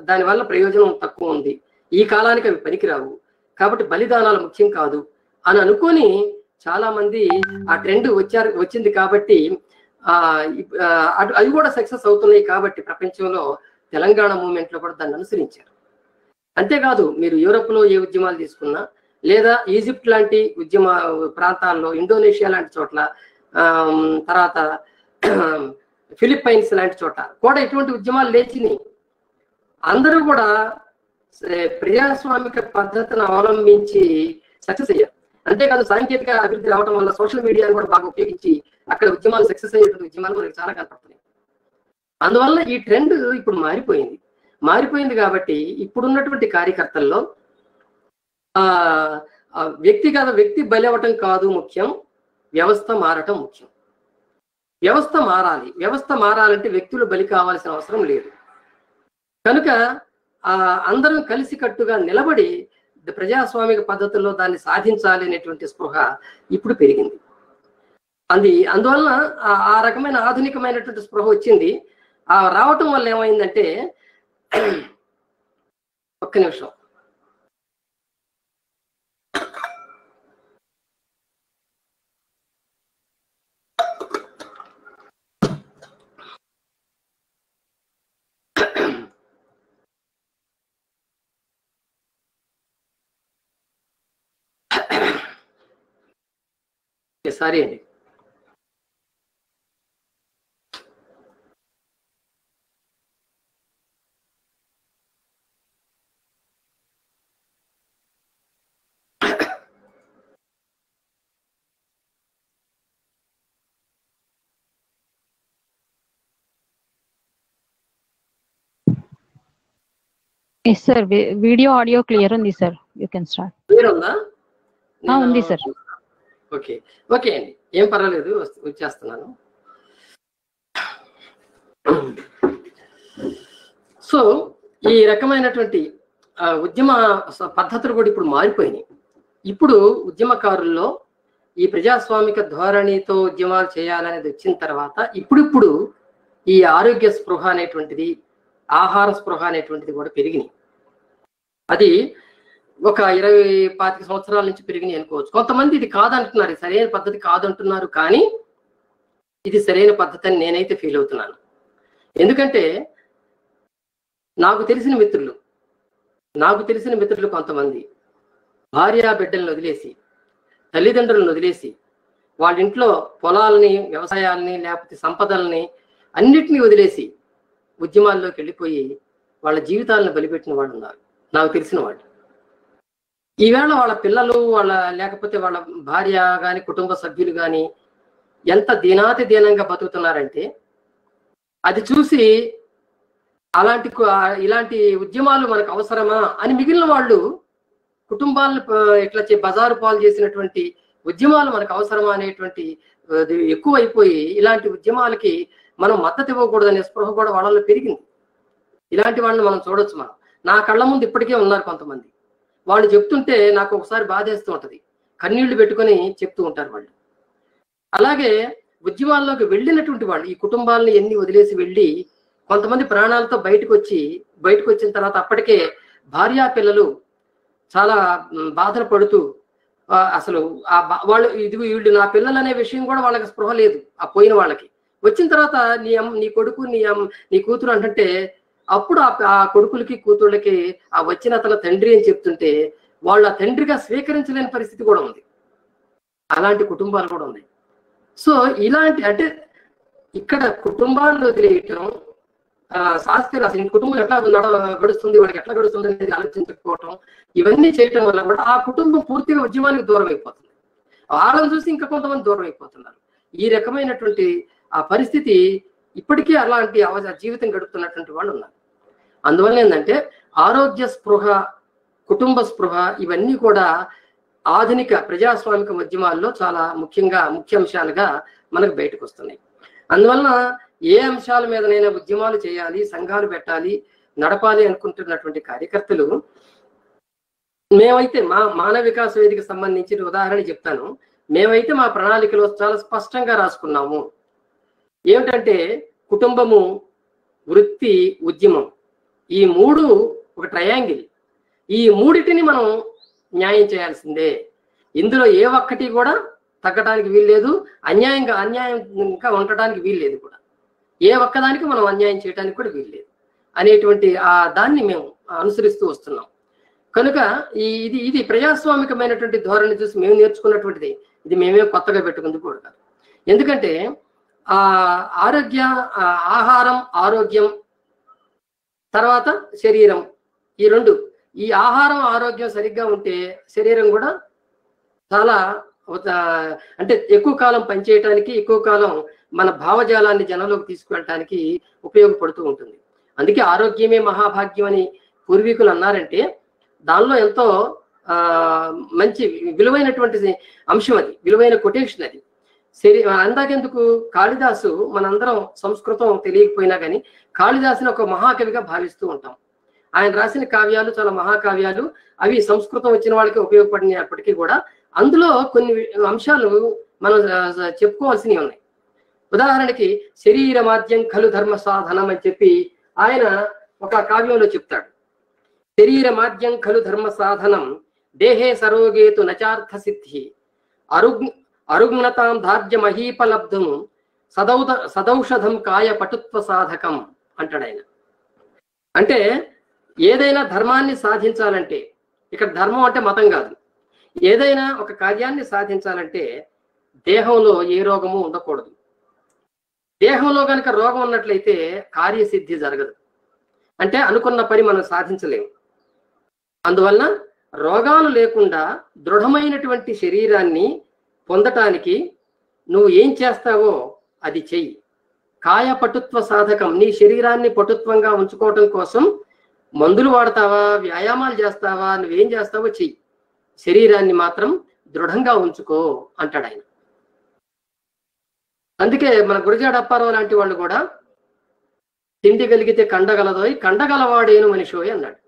[SPEAKER 2] దానివల్ల ప్రయోజనం తక్కువ ఉంది, ఈ కాలానికి అవి పనికిరావు, కాబట్టి బలిదానాలు ముఖ్యం కాదు అని అనుకొని చాలా మంది ఆ ట్రెండ్ వచ్చింది. కాబట్టి అవి కూడా సక్సెస్ అవుతున్నాయి. కాబట్టి ప్రపంచంలో తెలంగాణ మూవ్మెంట్ లో కూడా దాన్ని అనుసరించారు. అంతేకాదు, మీరు యూరోప్ లో ఏ ఉద్యమాలు తీసుకున్నా, లేదా ఈజిప్ట్ లాంటి ఉద్యమ ప్రాంతాల్లో, ఇండోనేషియా లాంటి చోట్ల, తర్వాత ఫిలిప్పైన్స్ లాంటి చోట కూడా ఇటువంటి ఉద్యమాలు లేచినాయి. అందరూ కూడా ప్రజాస్వామిక పద్ధతిని అవలంబించి సక్సెస్ అయ్యారు. అంతేకాదు, సాంకేతిక అభివృద్ధి రావడం వల్ల సోషల్ మీడియాను కూడా బాగా ఉపయోగించి అక్కడ ఉద్యమాలు సక్సెస్ అయ్యేటువంటి ఉద్యమాలు మనకి చాలా కనపడుతున్నాయి. అందువల్ల ఈ ట్రెండ్ ఇప్పుడు మారిపోయింది. కాబట్టి ఇప్పుడున్నటువంటి కార్యకర్తల్లో వ్యక్తి బలవటం కాదు ముఖ్యం, వ్యవస్థ మారటం ముఖ్యం. వ్యవస్థ మారాలి. వ్యవస్థ మారాలంటే వ్యక్తులు బలి కావాల్సిన అవసరం లేదు. కనుక అందరం కలిసికట్టుగా నిలబడి ప్రజాస్వామిక పద్ధతుల్లో దాన్ని సాధించాలి అనేటువంటి స్పృహ ఇప్పుడు పెరిగింది. అందువలన ఆ రకమైన ఆధునికమైనటువంటి స్పృహ వచ్చింది. రావటం వల్ల ఏమైందంటే, ఒక్క నిమిషం, ఓకే, సారీ అండి.
[SPEAKER 1] Yes sir, video audio clear ఉంది sir, you can start.
[SPEAKER 2] Clear ఉందా?
[SPEAKER 1] ఉంది సార్.
[SPEAKER 2] ఓకే ఓకే అండి, ఏం పర్వాలేదు, వచ్చేస్తున్నాను. సో ఈ రకమైనటువంటి ఉద్యమ పద్ధతులు కూడా ఇప్పుడు మారిపోయినాయి. ఇప్పుడు ఉద్యమకారుల్లో ఈ ప్రజాస్వామిక ధోరణితో ఉద్యమాలు చేయాలనేది వచ్చిన తర్వాత ఇప్పుడిప్పుడు ఈ ఆరోగ్య స్పృహ అనేటువంటిది, ఆహార స్పృహ అనేటువంటిది కూడా పెరిగినాయి. అది ఒక 20-25 సంవత్సరాల నుంచి పెరిగినాయి అనుకోవచ్చు. కొంతమంది ఇది కాదంటున్నారు, సరైన పద్ధతి కాదంటున్నారు, కానీ ఇది సరైన పద్ధతి అని నేనైతే ఫీల్ అవుతున్నాను. ఎందుకంటే నాకు తెలిసిన మిత్రులు కొంతమంది భార్య బిడ్డలను వదిలేసి, తల్లిదండ్రులను వదిలేసి, వాళ్ళ ఇంట్లో పొలాలని, వ్యవసాయాలని, లేకపోతే సంపదల్ని అన్నిటినీ వదిలేసి ఉద్యమాల్లోకి వెళ్ళిపోయి వాళ్ళ జీవితాలను బలిపెట్టిన వాళ్ళు ఉన్నారు, నాకు తెలిసిన వాళ్ళు. ఈవేళ వాళ్ళ పిల్లలు, లేకపోతే వాళ్ళ భార్య కానీ, కుటుంబ సభ్యులు కానీ ఎంత దీనాతి దీనంగా బతుకుతున్నారంటే అది చూసి ఇలాంటి ఉద్యమాలు మనకు అవసరమా అని మిగిలిన వాళ్ళు కుటుంబాలను ఇట్లా బజారు పాలు చేసినటువంటి ఉద్యమాలు మనకు అవసరమా అనేటువంటి ఎక్కువైపోయి ఇలాంటి ఉద్యమాలకి మనం మద్దతు ఇవ్వకూడదనే స్పృహ కూడా వాళ్ళలో పెరిగింది. ఇలాంటి వాళ్ళని మనం చూడొచ్చు. మనం నా కళ్ళ ముందు ఇప్పటికే ఉన్నారు కొంతమంది. వాళ్ళు చెప్తుంటే నాకు ఒకసారి బాధేస్తూ ఉంటది, కన్నీళ్లు పెట్టుకొని చెప్తూ ఉంటారు వాళ్ళు. అలాగే ఉద్యమాల్లోకి వెళ్ళినటువంటి వాళ్ళు, ఈ కుటుంబాలను ఎన్ని వదిలేసి వెళ్ళి కొంతమంది ప్రాణాలతో బయటకు వచ్చిన తర్వాత అప్పటికే భార్యా పిల్లలు చాలా బాధలు పడుతూ అసలు వాళ్ళు వీళ్ళు నా పిల్లలు అనే విషయం కూడా వాళ్ళకి స్పృహ లేదు. ఆ పోయిన వాళ్ళకి వచ్చిన తర్వాత నీ కొడుకు నీ కూతురు అంటే అప్పుడు ఆ కొడుకులకి కూతుళ్ళకి ఆ వచ్చిన అతను తండ్రి అని చెప్తుంటే వాళ్ళు ఆ తండ్రిగా స్వీకరించలేని పరిస్థితి కూడా ఉంది. అలాంటి కుటుంబాలు కూడా ఉన్నాయి. సో ఇలాంటి అంటే ఇక్కడ కుటుంబాలను వదిలేయటం, శాస్త్రీయ అసలు కుటుంబం ఎట్లా గడుస్తుంది, వాడికి ఎట్లా గడుస్తుంది అనేది ఆలోచించకపోవటం, ఇవన్నీ చేయటం వల్ల కూడా ఆ కుటుంబం పూర్తిగా ఉద్యమానికి దూరం అయిపోతుంది. వాళ్ళని చూసి ఇంకా కొంతమంది దూరం అయిపోతున్నారు. ఈ రకమైనటువంటి ఆ పరిస్థితి ఇప్పటికీ అలాంటి జీవితం గడుపుతున్నటువంటి వాళ్ళు ఉన్నారు. అందువల్ల ఏంటంటే ఆరోగ్య స్పృహ, కుటుంబ స్పృహ ఇవన్నీ కూడా ఆధునిక ప్రజాస్వామిక ఉద్యమాల్లో చాలా ముఖ్య అంశాలుగా మనకు బయటకు వస్తున్నాయి. అందువలన ఏ అంశాల మీదనైనా ఉద్యమాలు చేయాలి, సంఘాలు పెట్టాలి, నడపాలి అనుకుంటున్నటువంటి కార్యకర్తలు, మేమైతే మా మానవ వికాస వేదిక సంబంధించిన ఉదాహరణ చెప్తాను. మేమైతే మా ప్రణాళికలో చాలా స్పష్టంగా రాసుకున్నాము. ఏమిటంటే కుటుంబము, వృత్తి, ఉద్యమం, ఈ మూడు ఒక ట్రయాంగిల్. ఈ మూడిటిని మనం న్యాయం చేయాల్సిందే. ఇందులో ఏ ఒక్కటి కూడా తగ్గడానికి వీల్లేదు, అన్యాయంగా ఉండటానికి వీల్లేదు కూడా. ఏ ఒక్కదానికి మనం అన్యాయం చేయడానికి కూడా వీల్లేదు అనేటువంటి దాన్ని మేము అనుసరిస్తూ వస్తున్నాం. కనుక ఇది ప్రజాస్వామికమైనటువంటి ధోరణి చూసి మేము నేర్చుకున్నటువంటిది. ఇది మేమే కొత్తగా పెట్టుకుంది కూడా కాదు. ఎందుకంటే ఆహారం, ఆరోగ్యం, తర్వాత శరీరం, ఈ రెండు, ఈ ఆహారం ఆరోగ్యం సరిగ్గా ఉంటే శరీరం కూడా చాలా అంటే ఎక్కువ కాలం పనిచేయటానికి, ఎక్కువ కాలం మన భావజాలాన్ని జనంలోకి తీసుకువెళ్ళటానికి ఉపయోగపడుతూ ఉంటుంది. అందుకే ఆరోగ్యమే మహాభాగ్యం అని పూర్వీకులు అన్నారంటే దానిలో ఎంతో మంచి విలువైనటువంటి అంశం, అది విలువైన కొటేషన్. అది అందాకెందుకు కాళిదాసు, మనందరం సంస్కృతం తెలియకపోయినా కానీ కాళిదాసుని ఒక మహాకవిగా భావిస్తూ ఉంటాం. ఆయన రాసిన కావ్యాలు చాలా మహాకావ్యాలు. అవి సంస్కృతం వచ్చిన వాళ్ళకి ఉపయోగపడినప్పటికీ కూడా అందులో కొన్ని అంశాలు మనం చెప్పుకోవాల్సినవి ఉన్నాయి. ఉదాహరణకి శరీరమాద్యం ఖలు ధర్మ సాధనం అని చెప్పి ఆయన ఒక కావ్యంలో చెప్తాడు. శరీరమాద్యం ఖలు ధర్మ సాధనం దేహే సరోగేతు నచార్థ సిద్ధి అరుగ్నతాం ధార్య మహీపలబ్ధం సదౌషధం కాయ పటుత్వ సాధకం అంటాడు ఆయన. అంటే ఏదైనా ధర్మాన్ని సాధించాలంటే, ఇక్కడ ధర్మం అంటే మతం కాదు, ఏదైనా ఒక కార్యాన్ని సాధించాలంటే దేహంలో ఏ రోగము ఉండకూడదు. దేహంలో కనుక రోగం ఉన్నట్లయితే కార్యసిద్ధి జరగదు, అంటే అనుకున్న పని మనం సాధించలేము. అందువలన రోగాలు లేకుండా దృఢమైనటువంటి శరీరాన్ని పొందటానికి నువ్వు ఏం చేస్తావో అది చెయ్యి. కాయ పటుత్వ సాధకం, నీ శరీరాన్ని పటుత్వంగా ఉంచుకోవటం కోసం మందులు వాడతావా, వ్యాయామాలు చేస్తావా, నువ్వేం చేస్తావో చెయ్యి, శరీరాన్ని మాత్రం దృఢంగా ఉంచుకో అంటాడు ఆయన. అందుకే మన గురజాడ అప్పారావు లాంటి వాళ్ళు కూడా తిండి కలిగితే కండగలదోయ్, కండగలవాడేను మనిషోయ్ అన్నాడు.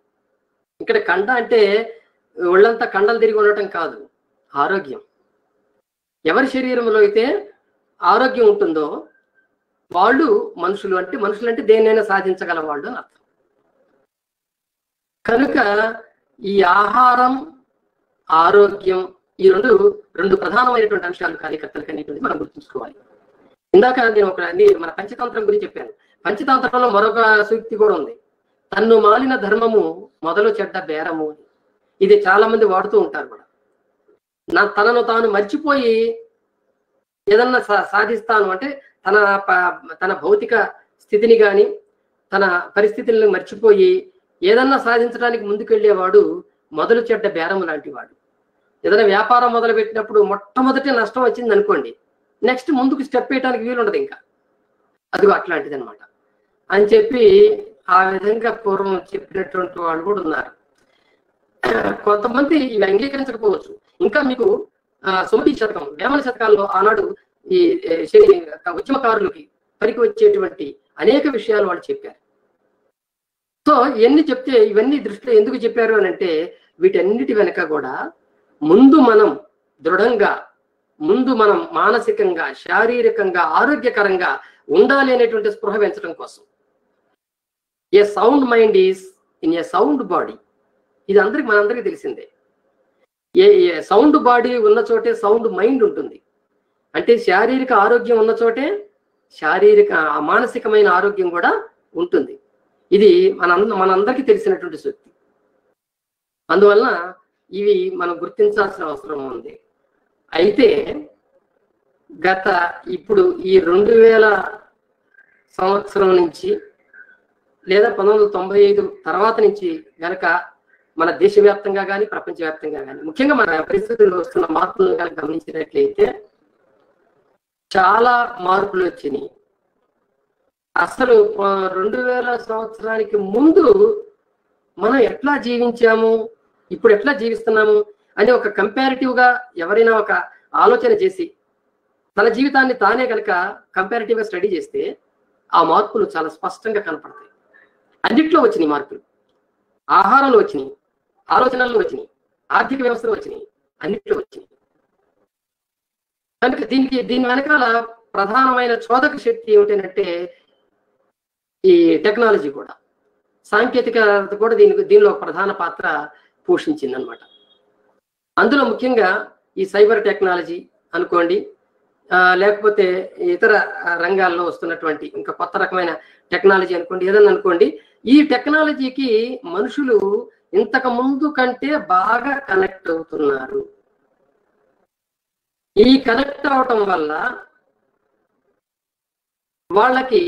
[SPEAKER 2] ఇక్కడ కండ అంటే ఒళ్ళంతా కండలు తిరిగి ఉండటం కాదు, ఆరోగ్యం. ఎవరి శరీరంలో అయితే ఆరోగ్యం ఉంటుందో వాళ్ళు మనుషులు. అంటే మనుషులు అంటే దేన్నైనా సాధించగల వాళ్ళు అని అర్థం. కనుక ఈ ఆహారం, ఆరోగ్యం, ఈ రెండు ప్రధానమైనటువంటి అంశాలు కార్యకర్తలకు అనేటువంటి మనం గుర్తుంచుకోవాలి. ఇందాక నేను మన పంచతంత్రం గురించి చెప్పాను. పంచతంత్రంలో మరొక సూక్తి కూడా ఉంది, తన్ను మాలిన ధర్మము మొదలు చెడ్డ బేరము అని. ఇది చాలా మంది వాడుతూ ఉంటారు కూడా. తనను తాను మర్చిపోయి ఏదన్నా సాధిస్తాను అంటే తన భౌతిక స్థితిని కానీ తన పరిస్థితులను మర్చిపోయి ఏదన్నా సాధించడానికి ముందుకెళ్ళేవాడు మొదలు చెడ్డ బేరం లాంటి వాడు. ఏదైనా వ్యాపారం మొదలు పెట్టినప్పుడు మొట్టమొదటి నష్టం వచ్చింది అనుకోండి, నెక్స్ట్ ముందుకు స్టెప్ వేయడానికి వీలుండదు ఇంకా. అదిగో అట్లాంటిది అనమాట అని చెప్పి ఆ విధంగా పూర్వం చెప్పినటువంటి వాళ్ళు కూడా ఉన్నారు. కొంతమంది ఇవి అంగీకరించకపోవచ్చు. ఇంకా మీకు సుమతి శతకం, వేమన శతకాల్లో ఆనాడు ఈ ఉద్యమకారులకి పనికి వచ్చేటువంటి అనేక విషయాలు వాళ్ళు చెప్పారు. సో ఇవన్నీ చెప్తే ఇవన్నీ దృష్టిలో ఎందుకు చెప్పారు అని అంటే, వీటన్నిటి వెనక కూడా ముందు మనం దృఢంగా, ముందు మనం మానసికంగా, శారీరకంగా, ఆరోగ్యకరంగా ఉండాలి అనేటువంటి స్పృహ పెంచడం కోసం. A sound mind is in a sound body. ఇది మనందరికీ తెలిసిందే. ఏ సౌండ్ బాడీ ఉన్న చోటే సౌండ్ మైండ్ ఉంటుంది. అంటే శారీరక ఆరోగ్యం ఉన్న చోటే మానసికమైన ఆరోగ్యం కూడా ఉంటుంది. ఇది మనందరికీ తెలిసినటువంటి సూక్తి. అందువలన ఇవి మనం గుర్తించాల్సిన అవసరం ఉంది. అయితే ఇప్పుడు ఈ 2000 సంవత్సరం నుంచి లేదా 1995 తర్వాత నుంచి గనక మన దేశవ్యాప్తంగా కానీ ప్రపంచవ్యాప్తంగా కానీ ముఖ్యంగా మన పరిస్థితుల్లో వస్తున్న మార్పులను కనుక గమనించినట్లయితే చాలా మార్పులు వచ్చినాయి. అసలు 2000 సంవత్సరానికి ముందు మనం ఎట్లా జీవించాము, ఇప్పుడు ఎట్లా జీవిస్తున్నాము అని ఒక కంపారిటివ్ గా ఎవరైనా ఒక ఆలోచన చేసి తన జీవితాన్ని తానే కనుక కంపారిటివ్ గా స్టడీ చేస్తే ఆ మార్పులు చాలా స్పష్టంగా కనపడతాయి. అన్నిట్లో వచ్చినాయి మార్పులు. ఆహారంలో వచ్చినాయి, ఆలోచనల్లో వచ్చినాయి, ఆర్థిక వ్యవస్థలో వచ్చినాయి, అన్నిట్లో వచ్చినాయి. కనుక దీని వెనకాల ప్రధానమైన చోదక శక్తి ఏమిటంటే ఈ టెక్నాలజీ కూడా, సాంకేతికత కూడా దీనిలో ప్రధాన పాత్ర పోషించింది అనమాట. అందులో ముఖ్యంగా ఈ సైబర్ టెక్నాలజీ అనుకోండి, లేకపోతే ఇతర రంగాల్లో వస్తున్నటువంటి ఇంకా కొత్త రకమైన టెక్నాలజీ అనుకోండి, ఏదన్నా అనుకోండి, ఈ టెక్నాలజీకి మనుషులు ఇంతకు ముందు కంటే బాగా కనెక్ట్ అవుతున్నారు. ఈ కనెక్ట్ అవటం వల్ల వాళ్ళకి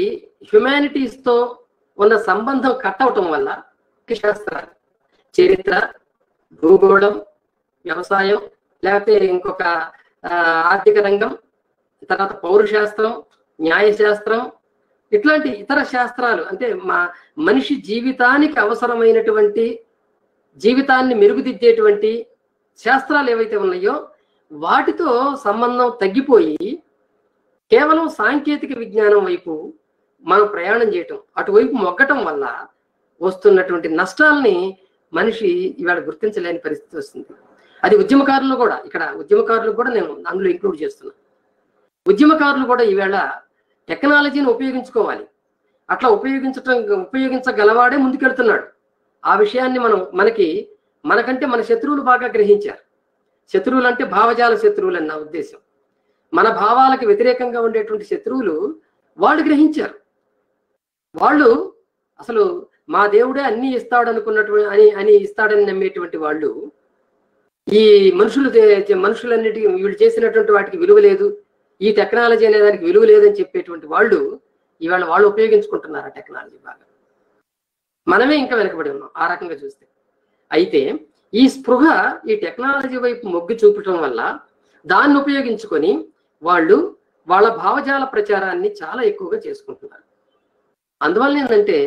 [SPEAKER 2] హ్యుమానిటీస్ తో ఉన్న సంబంధం కట్ అవటం వల్ల శాస్త్రాలు, చరిత్ర, భూగోళం, వ్యవసాయం, లేకపోతే ఇంకొక ఆర్థిక రంగం, తర్వాత పౌరశాస్త్రం, న్యాయశాస్త్రం, ఇట్లాంటి ఇతర శాస్త్రాలు, అంటే మనిషి జీవితానికి అవసరమైనటువంటి, జీవితాన్ని మెరుగుదిద్దేటువంటి శాస్త్రాలు ఏవైతే ఉన్నాయో వాటితో సంబంధం తగ్గిపోయి కేవలం సాంకేతిక విజ్ఞానం వైపు మనం ప్రయాణం చేయటం, అటువైపు మొగ్గటం వల్ల వస్తున్నటువంటి నష్టాలని మనిషి ఇవాళ గుర్తించలేని పరిస్థితి వస్తుంది. అది ఉద్యమకారులు కూడా, ఇక్కడ ఉద్యమకారులు కూడా నేను అందులో ఇంక్లూడ్ చేస్తున్నాను. ఉద్యమకారులు కూడా ఈవేళ టెక్నాలజీని ఉపయోగించుకోవాలి. అట్లా ఉపయోగించగలవాడే ముందుకెళ్తున్నాడు. ఆ విషయాన్ని మనకంటే మన శత్రువులు బాగా గ్రహించారు. శత్రువులు అంటే భావజాల శత్రువులు అని నా ఉద్దేశం. మన భావాలకు వ్యతిరేకంగా ఉండేటువంటి శత్రువులు వాళ్ళు గ్రహించారు. వాళ్ళు అసలు మా దేవుడే అన్ని ఇస్తాడు అనుకున్నటువంటి అని ఇస్తాడని నమ్మేటువంటి వాళ్ళు ఈ మనుషులన్నిటికీ వీళ్ళు చేసినటువంటి వాటికి విలువ లేదు, ఈ టెక్నాలజీ అనే దానికి విలువ లేదని చెప్పేటువంటి వాళ్ళు ఇవాళ వాళ్ళు ఉపయోగించుకుంటున్నారు ఆ టెక్నాలజీ బాగా. మనమే ఇంకా వెనకబడి ఉన్నాం ఆ రకంగా చూస్తే. అయితే ఈ స్పృహ ఈ టెక్నాలజీ వైపు మొగ్గు చూపటం వల్ల దాన్ని ఉపయోగించుకొని వాళ్ళు వాళ్ళ భావజాల ప్రచారాన్ని చాలా ఎక్కువగా చేసుకుంటున్నారు. అందువల్ల ఏంటంటే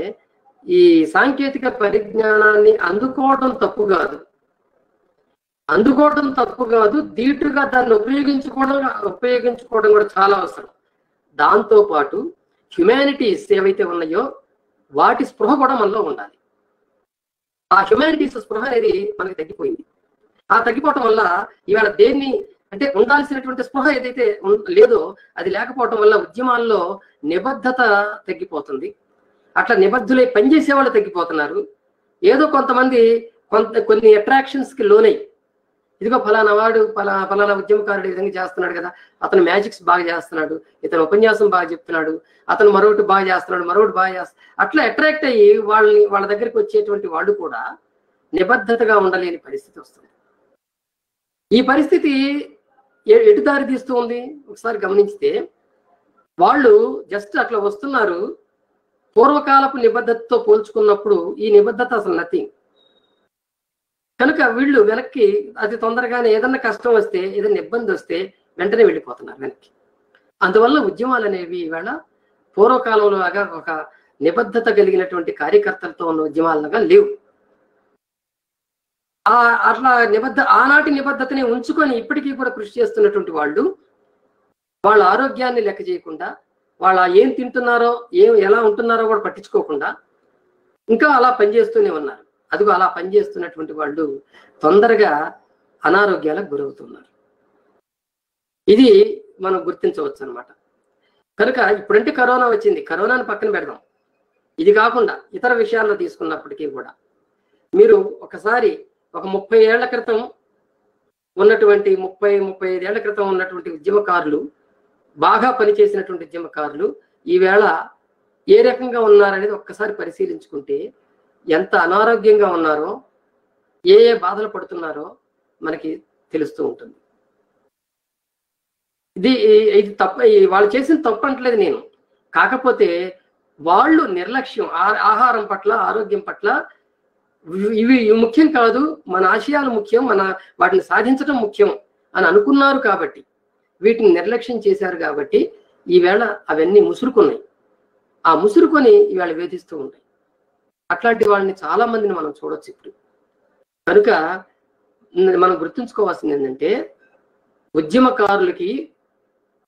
[SPEAKER 2] ఈ సాంకేతిక పరిజ్ఞానాన్ని అందుకోవడం తప్పు కాదు, దీటుగా దాన్ని ఉపయోగించుకోవడం కూడా చాలా అవసరం. దాంతో పాటు హ్యుమానిటీస్ ఏవైతే ఉన్నాయో వాటి స్పృహ కూడా మనలో ఉండాలి. ఆ హ్యుమానిటీస్ స్పృహ అనేది మనకి తగ్గిపోయింది. ఆ తగ్గిపోవటం వల్ల ఇవాళ దేన్ని అంటే ఉండాల్సినటువంటి స్పృహ ఏదైతే లేదో అది లేకపోవటం వల్ల ఉద్యమాల్లో నిబద్ధత తగ్గిపోతుంది. అట్లా నిబద్ధులై పనిచేసే వాళ్ళు తగ్గిపోతున్నారు. ఏదో కొంతమంది కొన్ని అట్రాక్షన్స్ కి లోనై, ఇదిగో ఫలానా వాడు ఫలానా ఉద్యమకారుడు ఈ విధంగా చేస్తున్నాడు కదా, అతను మ్యాజిక్స్ బాగా చేస్తున్నాడు, ఇతను ఉపన్యాసం బాగా చెప్తున్నాడు, అతను మరొకటి బాగా చేస్తున్నాడు, అట్లా అట్రాక్ట్ అయ్యి వాళ్ళ దగ్గరికి వచ్చేటువంటి వాళ్ళు కూడా నిబద్ధతగా ఉండలేని పరిస్థితి వస్తుంది. ఈ పరిస్థితి ఎటు దారి తీస్తూ ఉంది ఒకసారి గమనించితే, వాళ్ళు జస్ట్ అట్లా వస్తున్నారు. పూర్వకాలపు నిబద్ధతతో పోల్చుకున్నప్పుడు ఈ నిబద్ధత అసలు నథింగ్. కనుక వీళ్ళు వెనక్కి అతి తొందరగానే ఏదన్నా కష్టం వస్తే, ఏదైనా ఇబ్బంది వస్తే వెంటనే వెళ్ళిపోతున్నారు వెనక్కి. అందువల్ల ఉద్యమాలు అనేవి ఇవాళ పూర్వకాలంలో లాగా ఒక నిబద్ధత కలిగినటువంటి కార్యకర్తలతో ఉన్న ఉద్యమాలుగా లేవు. అట్లా ఆనాటి నిబద్ధతని ఉంచుకొని ఇప్పటికీ కూడా కృషి చేస్తున్నటువంటి వాళ్ళు వాళ్ళ ఆరోగ్యాన్ని లెక్క చేయకుండా, వాళ్ళ ఏం తింటున్నారో ఎలా ఉంటున్నారో కూడా పట్టించుకోకుండా ఇంకా అలా పనిచేస్తూనే ఉన్నారు. అదిగో అలా పనిచేస్తున్నటువంటి వాళ్ళు తొందరగా అనారోగ్యాలకు గురవుతున్నారు. ఇది మనం గుర్తించవచ్చు అనమాట. కనుక ఇప్పుడంటే కరోనా వచ్చింది, కరోనాను పక్కన పెడదాం. ఇది కాకుండా ఇతర విషయాల్లో తీసుకున్నప్పటికీ కూడా మీరు ఒకసారి ఒక 30 ఏళ్ల క్రితం ఉన్నటువంటి 35 ఏళ్ల క్రితం ఉన్నటువంటి ఉద్యమకారులు, బాగా పనిచేసినటువంటి ఉద్యమకారులు ఈవేళ ఏ రకంగా ఉన్నారనేది ఒక్కసారి పరిశీలించుకుంటే ఎంత అనారోగ్యంగా ఉన్నారో, ఏ బాధలు పడుతున్నారో మనకి తెలుస్తూ ఉంటుంది. ఇది తప్ప, వాళ్ళు చేసిన తప్పు అంటలేదు నేను. కాకపోతే వాళ్ళు నిర్లక్ష్యం, ఆహారం పట్ల, ఆరోగ్యం పట్ల ఇవి ముఖ్యం కాదు, మన ఆశయాలు ముఖ్యం, వాటిని సాధించడం ముఖ్యం అని అనుకున్నారు కాబట్టి, వీటిని నిర్లక్ష్యం చేశారు కాబట్టి ఈవేళ అవన్నీ ముసురుకున్నాయి. ఆ ముసురుకొని ఈవేళ వేధిస్తూ ఉంటాయి. అట్లాంటి వాళ్ళని చాలా మందిని మనం చూడొచ్చు ఇప్పుడు. కనుక మనం గుర్తుంచుకోవాల్సింది ఏంటంటే, ఉద్యమకారులకి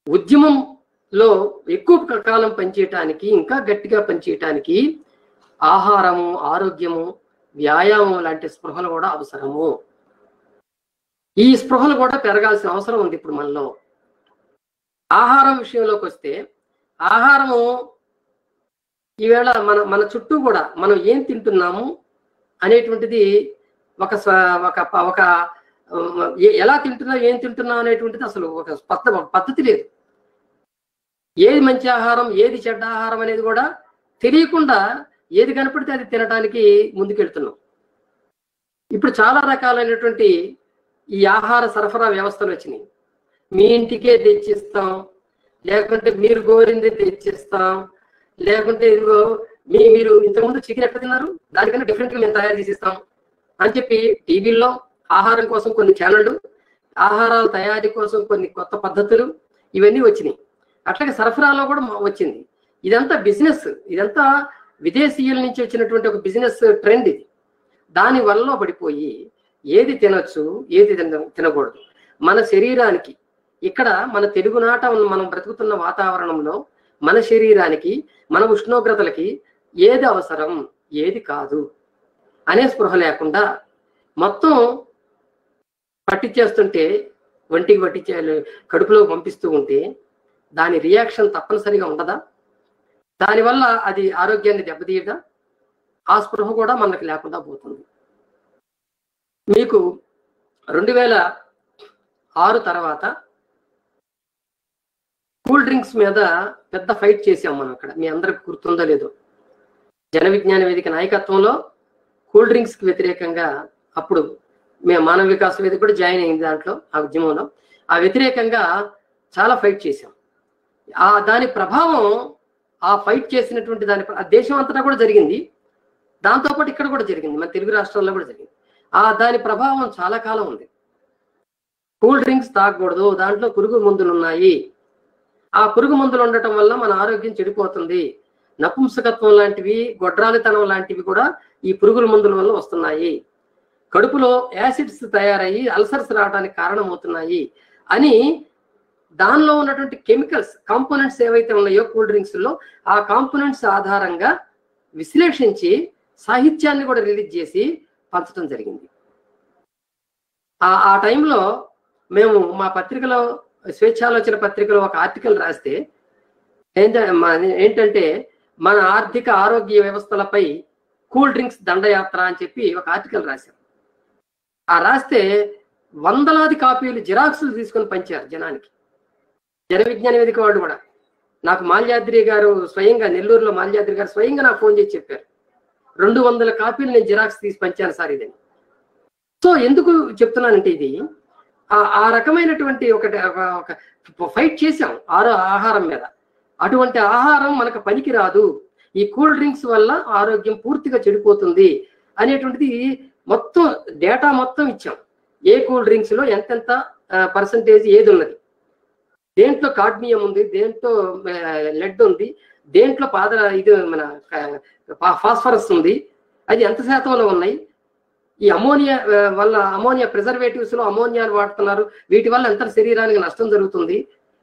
[SPEAKER 2] ఉద్యమంలో ఎక్కువ కాలం పనిచేయటానికి, ఇంకా గట్టిగా పనిచేయటానికి ఆహారము, ఆరోగ్యము, వ్యాయామం లాంటి స్పృహలు కూడా అవసరము. ఈ స్పృహలు కూడా పెరగాల్సిన అవసరం ఉంది ఇప్పుడు మనలో. ఆహారం విషయంలోకి వస్తే, ఆహారము ఈవేళ మన చుట్టూ కూడా మనం ఏం తింటున్నాము అనేటువంటిది ఎలా తింటున్నాం, ఏం తింటున్నాం అనేటువంటిది అసలు ఒక పద్ధతి లేదు. ఏది మంచి ఆహారం, ఏది చెడ్డ ఆహారం అనేది కూడా తెలియకుండా ఏది కనపడితే అది తినడానికి ముందుకెళ్తున్నాం. ఇప్పుడు చాలా రకాలైనటువంటి ఈ ఆహార సరఫరా వ్యవస్థలు వచ్చినాయి. మీ ఇంటికే తెచ్చిస్తాం, లేకుంటే మీరు కోరింది తెచ్చిస్తాం, లేకుంటే ఇదిగో మీరు ఇంతకుముందు చికెన్ ఎక్కడ తిన్నారు, దానికన్నా డిఫరెంట్గా మేము తయారు చేసిస్తాం అని చెప్పి టీవీల్లో ఆహారం కోసం కొన్ని ఛానళ్ళు, ఆహారాల తయారీ కోసం కొన్ని కొత్త పద్ధతులు, ఇవన్నీ వచ్చినాయి. అట్లాగే సరఫరాలో కూడా వచ్చింది. ఇదంతా బిజినెస్, ఇదంతా విదేశీయుల నుంచి వచ్చినటువంటి ఒక బిజినెస్ ట్రెండ్ ఇది. దాని వల్ల పడిపోయి ఏది తినొచ్చు, ఏది తినకూడదు, మన శరీరానికి, ఇక్కడ మన తెలుగునాట మనం బ్రతుకుతున్న వాతావరణంలో మన శరీరానికి, మన ఉష్ణోగ్రతలకి ఏది అవసరం, ఏది కాదు అనే స్పృహ లేకుండా మొత్తం పట్టించేస్తుంటే, ఒంటికి పట్టించే కడుపులో పంపిస్తూ ఉంటే దాని రియాక్షన్ తప్పనిసరిగా ఉండదా? దానివల్ల అది ఆరోగ్యాన్ని దెబ్బతీయదా? ఆ స్పృహ కూడా మనకు లేకుండా పోతుంది. మీకు 2006 తర్వాత కూల్ డ్రింక్స్ మీద పెద్ద ఫైట్ చేసాం మనం అక్కడ. మీ అందరికి గుర్తుందో లేదో, జన విజ్ఞాన వేదిక నాయకత్వంలో కూల్ డ్రింక్స్ కి వ్యతిరేకంగా అప్పుడు మేము మానవ వికాస వేదిక కూడా జాయిన్ అయింది దాంట్లో, ఆ ఉద్యమంలో. ఆ వ్యతిరేకంగా చాలా ఫైట్ చేశాం. దాని ప్రభావం, ఆ ఫైట్ చేసినటువంటి దేశం అంతటా కూడా జరిగింది. దాంతోపాటు ఇక్కడ కూడా జరిగింది, మన తెలుగు రాష్ట్రాల్లో కూడా జరిగింది. దాని ప్రభావం చాలా కాలం ఉంది. కూల్ డ్రింక్స్ తాగకూడదు, దాంట్లో పురుగు మందులు ఉన్నాయి, ఆ పురుగు మందులు ఉండటం వల్ల మన ఆరోగ్యం చెడిపోతుంది, నపుంసకత్వం లాంటివి, గొడ్రాలితనం లాంటివి కూడా ఈ పురుగుల మందుల వల్ల వస్తున్నాయి, కడుపులో యాసిడ్స్ తయారయ్యి అల్సర్స్ రావడానికి కారణమవుతున్నాయి అని దానిలో ఉన్నటువంటి కెమికల్స్ కాంపోనెంట్స్ ఏవైతే ఉన్నాయో కూల్ డ్రింక్స్ లో, ఆ కాంపోనెంట్స్ ఆధారంగా విశ్లేషించి సాహిత్యాన్ని కూడా రిలీజ్ చేసి పంచడం జరిగింది. ఆ టైంలో మేము మా పత్రికలో, స్వేచ్ఛాలోచన పత్రికలో ఒక ఆర్టికల్ రాస్తే ఏంటంటే మన ఆర్థిక ఆరోగ్య వ్యవస్థలపై కూల్ డ్రింక్స్ దండయాత్ర అని చెప్పి ఒక ఆర్టికల్ రాశాం. రాస్తే వందలాది కాపీలు జిరాక్సులు తీసుకొని పంచారు జనానికి. జన విజ్ఞాన వేదిక వాళ్ళు కూడా నాకు మాల్యాద్రి గారు స్వయంగా, నెల్లూరులో మాల్యాద్రి గారు స్వయంగా నాకు ఫోన్ చేసి చెప్పారు, 200 కాపీలు నేను జిరాక్స్ తీసి పంచాను సార్ ఇదని. సో ఎందుకు చెప్తున్నానంటే ఇది ఆ రకమైనటువంటి ఒక ఫైట్ చేశాం ఆహారం మీద. అటువంటి ఆహారం మనకు పనికి రాదు, ఈ కూల్ డ్రింక్స్ వల్ల ఆరోగ్యం పూర్తిగా చెడిపోతుంది అనేటువంటిది మొత్తం డేటా మొత్తం ఇచ్చాం. ఏ కూల్ డ్రింక్స్ లో ఎంతెంత పర్సంటేజ్ ఏది ఉన్నది, దేంట్లో కాడ్మియం ఉంది, దేంట్లో లెడ్ ఉంది, దేంట్లో మన ఫాస్ఫరస్ ఉంది, అది ఎంత శాతంలో ఉన్నాయి, ఈ అమోనియా వల్ల, అమోనియా ప్రిజర్వేటివ్స్ లో అమోనియాలు వాడుతున్నారు, వీటి వల్ల ఎంత శరీరానికి నష్టం జరుగుతుంది,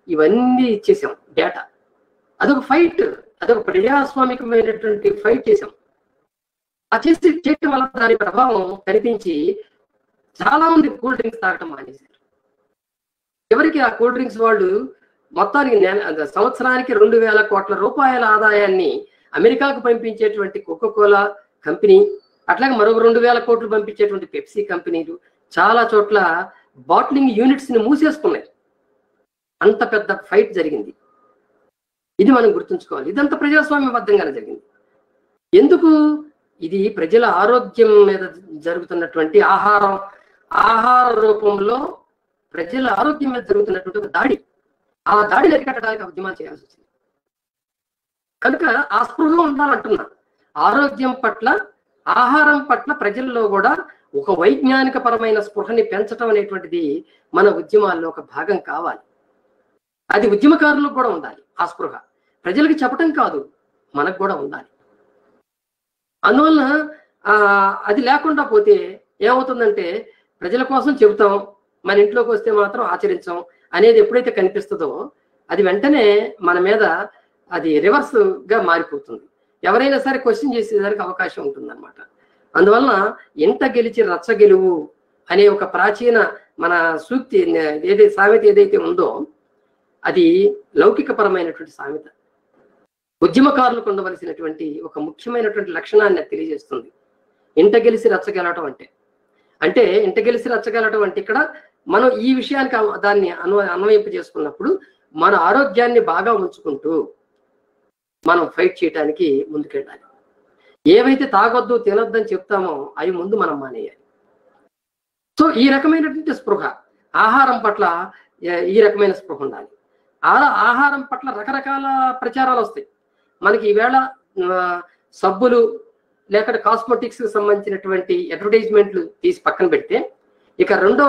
[SPEAKER 2] ఇవన్నీ ఇచ్చేసాం డేటా. అదొక ఫైట్, అదొక ప్రజాస్వామికమైనటువంటి ఫైట్ చేసాం. చేయటం వల్ల దాని ప్రభావం కనిపించి చాలా మంది కూల్ డ్రింక్స్ తాగటం మానేశారు. ఎవరికి ఆ కూల్ డ్రింక్స్ వాళ్ళు మొత్తానికి సంవత్సరానికి 2,000 కోట్ల రూపాయల ఆదాయాన్ని అమెరికాకు పంపించేటువంటి కోకోకోలా కంపెనీ, అట్లాగే మరొక 2,000 కోట్లు పంపించేటువంటి పెప్సీ కంపెనీలు చాలా చోట్ల బాట్లింగ్ యూనిట్స్ ని మూసేసుకున్నాయి. అంత పెద్ద ఫైట్ జరిగింది. ఇది మనం గుర్తుంచుకోవాలి. ఇదంతా ప్రజాస్వామ్యబద్ధంగానే జరిగింది. ఎందుకు? ఇది ప్రజల ఆరోగ్యం మీద జరుగుతున్నటువంటి ఆహార రూపంలో ప్రజల ఆరోగ్యం మీద జరుగుతున్నటువంటి ఒక దాడి. ఆ దాడిని అరికట్టడానికి ఉద్యమాలు చేయాల్సి వచ్చింది. కనుక ఆ స్పృహ ఉండాలంటున్నా. ఆరోగ్యం పట్ల, ఆహారం పట్ల ప్రజల్లో కూడా ఒక వైజ్ఞానిక పరమైన స్పృహని పెంచడం అనేటువంటిది మన ఉద్యమాల్లో ఒక భాగం కావాలి. అది ఉద్యమకారులకు కూడా ఉండాలి. ఆ స్పృహ ప్రజలకు చెప్పటం కాదు, మనకు కూడా ఉండాలి. అందువలన అది లేకుండా పోతే ఏమవుతుందంటే, ప్రజల కోసం చెబుతాం, మన ఇంట్లోకి వస్తే మాత్రం ఆచరించాం అనేది ఎప్పుడైతే కనిపిస్తుందో, అది వెంటనే మన మీద అది రివర్స్ గా మారిపోతుంది. ఎవరైనా సరే క్వశ్చన్ చేసేదానికి అవకాశం ఉంటుంది అనమాట. అందువలన ఇంట గెలిచి రచ్చ గెలువు అనే ఒక ప్రాచీన మన సూక్తి సామెత ఏదైతే ఉందో, అది లౌకికపరమైనటువంటి సామెత. ఉద్యమకారులకు ఉండవలసినటువంటి ఒక ముఖ్యమైనటువంటి లక్షణాన్ని తెలియజేస్తుంది. ఇంట గెలిచి రచ్చగలటం అంటే ఇంట గెలిచి రచ్చగలటం అంటే ఇక్కడ మనం ఈ విషయానికి దాన్ని అన్వయింపు చేసుకున్నప్పుడు మన ఆరోగ్యాన్ని బాగా ఉంచుకుంటూ మనం ఫైట్ చేయడానికి ముందుకెళ్ళాలి. ఏవైతే తాగొద్దు, తినొద్దని చెప్తామో అవి ముందు మనం మానేయాలి. సో ఈ రకమైనటువంటి స్పృహ, ఆహారం పట్ల ఈ రకమైన స్పృహ ఉండాలి. ఆహారం పట్ల రకరకాల ప్రచారాలు వస్తాయి మనకి. ఈవేళ సబ్బులు లేక కాస్మెటిక్స్ కి సంబంధించినటువంటి అడ్వర్టైజ్మెంట్లు తీసి పక్కన పెడితే, ఇక రెండో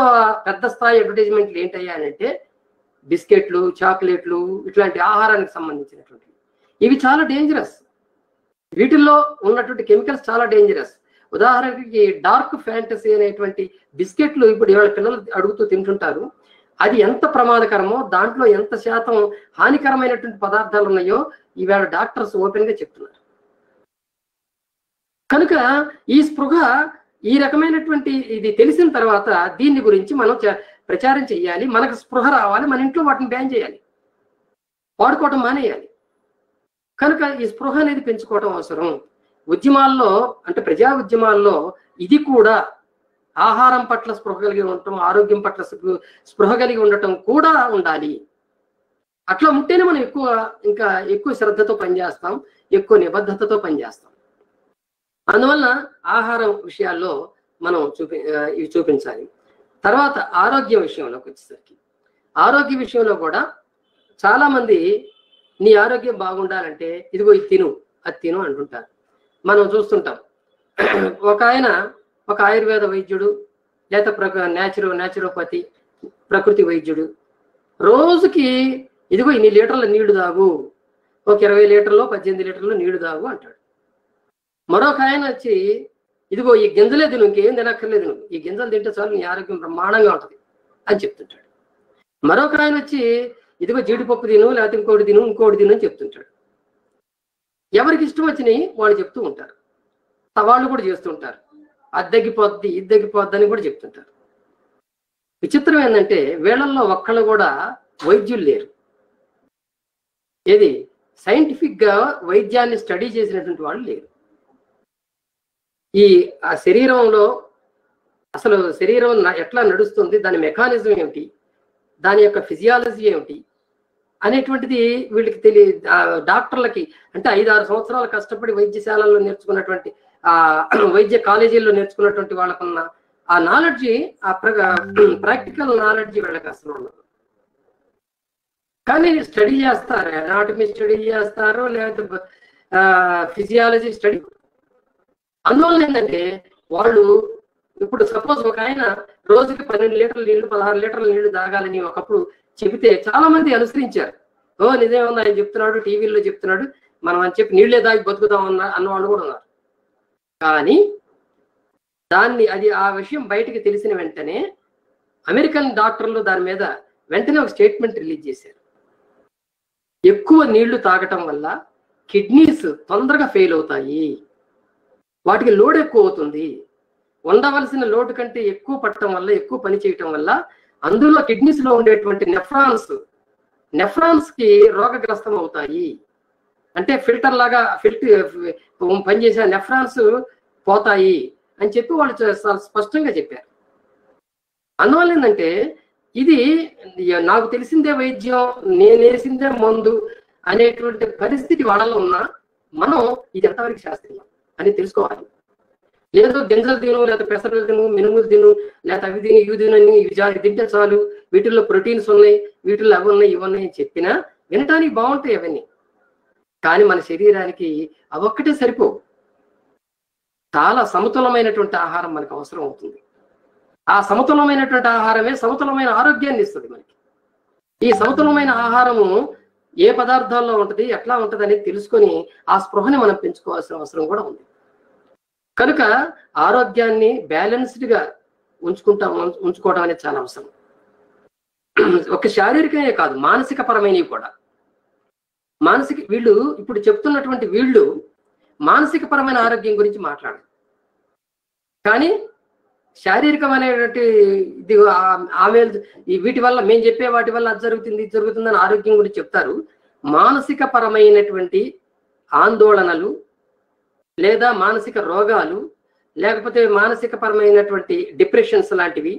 [SPEAKER 2] పెద్ద స్థాయి అడ్వర్టైజ్మెంట్లు ఏంటయ్యానంటే బిస్కెట్లు, చాక్లెట్లు, ఇట్లాంటి ఆహారానికి సంబంధించినటువంటి ఇవి చాలా డేంజరస్. వీటిల్లో ఉన్నటువంటి కెమికల్స్ చాలా డేంజరస్. ఉదాహరణకి డార్క్ ఫ్యాంటసీ అనేటువంటి బిస్కెట్లు ఇప్పుడు ఇవాళ పిల్లలు అడుగుతూ తింటుంటారు. అది ఎంత ప్రమాదకరమో, దాంట్లో ఎంత శాతం హానికరమైనటువంటి పదార్థాలు ఉన్నాయో ఈవేళ డాక్టర్స్ ఓపెన్ గా చెప్తున్నారు. కనుక ఈ స్పృహ, ఈ రకమైనటువంటి ఇది తెలిసిన తర్వాత దీన్ని గురించి మనం ప్రచారం చేయాలి. మనకు స్పృహ రావాలి. మన ఇంట్లో వాటిని బ్యాన్ చేయాలి, వాడుకోవటం మానేయాలి. కనుక ఈ స్పృహ అనేది పెంచుకోవటం అవసరం. ఉద్యమాల్లో అంటే ప్రజా ఉద్యమాల్లో ఇది కూడా ఆహారం పట్ల స్పృహ కలిగి ఉండటం, ఆరోగ్యం పట్ల స్పృహ కలిగి ఉండటం కూడా ఉండాలి. అట్లా ఉంటేనే మనం ఇంకా ఎక్కువ శ్రద్ధతో పనిచేస్తాం, ఎక్కువ నిబద్ధతతో పనిచేస్తాం. అందువల్ల ఆహారం విషయాల్లో మనం ఇవి చూపించాలి. తర్వాత ఆరోగ్యం విషయంలోకి వచ్చేసరికి, ఆరోగ్య విషయంలో కూడా చాలా మంది నీ ఆరోగ్యం బాగుండాలంటే ఇదిగో ఇది తిను, అది తిను అంటుంటారు. మనం చూస్తుంటాం. ఒక ఆయన ఒక ఆయుర్వేద వైద్యుడు లేదా న్యాచురోపతి ప్రకృతి వైద్యుడు రోజుకి ఇదిగో ఇన్ని లీటర్ల నీళ్లు తాగు, ఒక 20 లీటర్లో 18 లీటర్లు నీళ్లు తాగు అంటాడు. మరొక ఆయన వచ్చి ఇదిగో ఈ గింజలే తిను, ఇంకేం తినక్కర్లేదు, నువ్వు ఈ గింజలు తింటే చాలు నీ ఆరోగ్యం బ్రహ్మాండంగా ఉంటుంది అని చెప్తుంటాడు. మరొక ఆయన వచ్చి ఇదిగో జీడిపప్పు తిను, లేకపోతే ఇంకోటి తిను అని చెప్తుంటాడు. ఎవరికి ఇష్టం వచ్చినాయి వాళ్ళు చెప్తూ ఉంటారు. సవాళ్ళు కూడా చేస్తుంటారు. అది తగ్గిపోద్ది, ఇది తగ్గిపోద్ది అని కూడా చెప్తుంటారు. విచిత్రం ఏంటంటే వీళ్ళల్లో ఒక్కళ్ళు కూడా వైద్యులు లేరు. ఏది సైంటిఫిక్ గా వైద్యాన్ని స్టడీ చేసినటువంటి వాళ్ళు లేరు. ఆ శరీరంలో అసలు శరీరం ఎట్లా నడుస్తుంది, దాని మెకానిజం ఏమిటి, దాని యొక్క ఫిజియాలజీ ఏమిటి అనేటువంటిది వీళ్ళకి డాక్టర్లకి అంటే 5-6 సంవత్సరాలు కష్టపడి వైద్యశాలల్లో నేర్చుకున్నటువంటి వైద్య కాలేజీల్లో నేర్చుకున్నటువంటి వాళ్ళకున్న ఆ నాలెడ్జి, ఆ ప్రాక్టికల్ నాలెడ్జి వీళ్ళకి అసలు ఉండదు. కానీ స్టడీ చేస్తారు, అనాటమీ స్టడీ చేస్తారు, లేకపోతే ఫిజియాలజీ స్టడీ. అందువల్ల ఏంటంటే వాళ్ళు ఇప్పుడు సపోజ్ ఒక ఆయన రోజుకి 12 లీటర్ల నీళ్లు 16 లీటర్ల నీళ్లు తాగాలని ఒకప్పుడు చెబితే చాలా మంది అనుసరించారు. నిజమేమన్నా ఆయన చెప్తున్నాడు, టీవీలో చెప్తున్నాడు, మనం అని చెప్పి నీళ్లే తాగి బతుకుతాం అన్నవాళ్ళు కూడా ఉన్నారు. కానీ ఆ విషయం బయటికి తెలిసిన వెంటనే అమెరికన్ డాక్టర్లు దాని మీద వెంటనే ఒక స్టేట్మెంట్ రిలీజ్ చేశారు. ఎక్కువ నీళ్లు తాగటం వల్ల కిడ్నీస్ తొందరగా ఫెయిల్ అవుతాయి, వాటికి లోడ్ ఎక్కువ అవుతుంది, ఉండవలసిన లోడ్ కంటే ఎక్కువ పట్టడం వల్ల, ఎక్కువ పని చేయటం వల్ల అందులో కిడ్నీస్ లో ఉండేటువంటి నెఫ్రాన్స్ కి రోగగ్రస్తం అవుతాయి. అంటే ఫిల్టర్ లాగా పనిచేసే నెఫ్రాన్స్ పోతాయి అని చెప్పి వాళ్ళు చాలా స్పష్టంగా చెప్పారు. అందువల్ల ఏంటంటే ఇది నాకు తెలిసిందే వైద్యం, నేనేసిందే మందు అనేటువంటి పరిస్థితి వాళ్ళలో ఉన్నా మనం ఇది ఎంతవరకు శాస్త్రీయం అని తెలుసుకోవాలి. లేదు గింజలు తిను, లేదా పెసరలు తిను, మినుములు తిను, లేదా అవి తిని ఇవి తినని, ఇవి తింటే చాలు, వీటిల్లో ప్రోటీన్స్ ఉన్నాయి, వీటిల్లో అవి ఉన్నాయి, ఇవి ఉన్నాయి అని చెప్పినా వినటానికి బాగుంటాయి అవన్నీ. కానీ మన శరీరానికి అవొక్కటే సరిపోవు. చాలా సమతులమైనటువంటి ఆహారం మనకు అవసరం అవుతుంది. ఆ సమతులమైనటువంటి ఆహారమే సమతులమైన ఆరోగ్యాన్ని ఇస్తుంది మనకి. ఈ సమతులమైన ఆహారము ఏ పదార్థాల్లో ఉంటుంది, ఎట్లా ఉంటుంది అనేది తెలుసుకొని ఆ స్పృహని మనం పెంచుకోవాల్సిన అవసరం కూడా ఉంది. కనుక ఆరోగ్యాన్ని బ్యాలెన్స్డ్ గా ఉంచుకోవడం అనేది చాలా అవసరం. ఒక శారీరకమే కాదు, మానసిక పరమైనవి కూడా. వీళ్ళు ఇప్పుడు చెప్తున్నటువంటి వీళ్ళు మానసిక పరమైన ఆరోగ్యం గురించి మాట్లాడారు. కానీ శారీరకమైనటువంటి ఇది ఆమె వీటి వల్ల మేము చెప్పే వాటి వల్ల అది జరుగుతుంది, ఇది జరుగుతుందని ఆరోగ్యం గురించి చెప్తారు. మానసిక పరమైనటువంటి ఆందోళనలు లేదా మానసిక రోగాలు లేకపోతే మానసిక పరమైనటువంటి డిప్రెషన్స్ లాంటివి,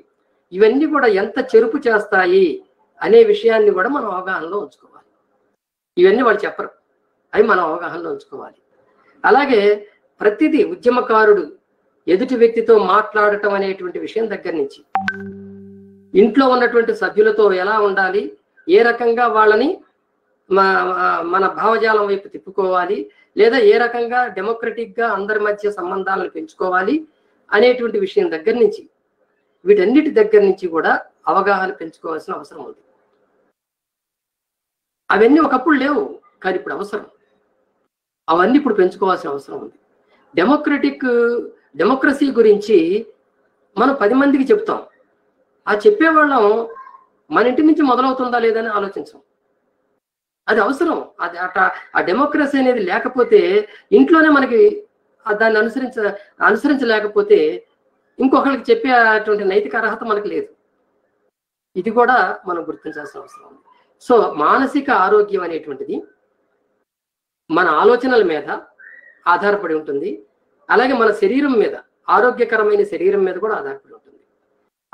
[SPEAKER 2] ఇవన్నీ కూడా ఎంత చెరుపు చేస్తాయి అనే విషయాన్ని కూడా మనం అవగాహనలో ఉంచుకోవాలి. ఇవన్నీ వాళ్ళు చెప్పరు, అవి మనం అవగాహనలో ఉంచుకోవాలి. అలాగే ప్రతిదీ ఉద్యమకారుడు ఎదుటి వ్యక్తితో మాట్లాడటం అనేటువంటి విషయం దగ్గర నుంచి, ఇంట్లో ఉన్నటువంటి సభ్యులతో ఎలా ఉండాలి, ఏ రకంగా వాళ్ళని మన భావజాలం వైపు తిప్పుకోవాలి, లేదా ఏ రకంగా డెమోక్రటిక్ గా అందరి మధ్య సంబంధాలను పెంచుకోవాలి అనేటువంటి విషయం దగ్గర నుంచి, వీటన్నిటి దగ్గర నుంచి కూడా అవగాహన పెంచుకోవాల్సిన అవసరం ఉంది. అవన్నీ ఒకప్పుడు లేవు, కానీ ఇప్పుడు అవసరం. అవన్నీ ఇప్పుడు పెంచుకోవాల్సిన అవసరం ఉంది. డెమోక్రసీ గురించి మనం 10 మందికి చెప్తాం. ఆ చెప్పేవాళ్ళం మన ఇంటి నుంచి మొదలవుతుందా లేదని ఆలోచించాం. అది అవసరం. అది ఆ డెమోక్రసీ అనేది లేకపోతే, ఇంట్లోనే మనకి దాన్ని అనుసరించలేకపోతే ఇంకొకరికి చెప్పేటువంటి నైతిక అర్హత మనకు లేదు. ఇది కూడా మనం గుర్తించాల్సిన అవసరం ఉంది. సో మానసిక ఆరోగ్యం అనేటువంటిది మన ఆలోచనల మీద ఆధారపడి ఉంటుంది. అలాగే మన శరీరం మీద, ఆరోగ్యకరమైన శరీరం మీద కూడా ఆధారపడి ఉంటుంది.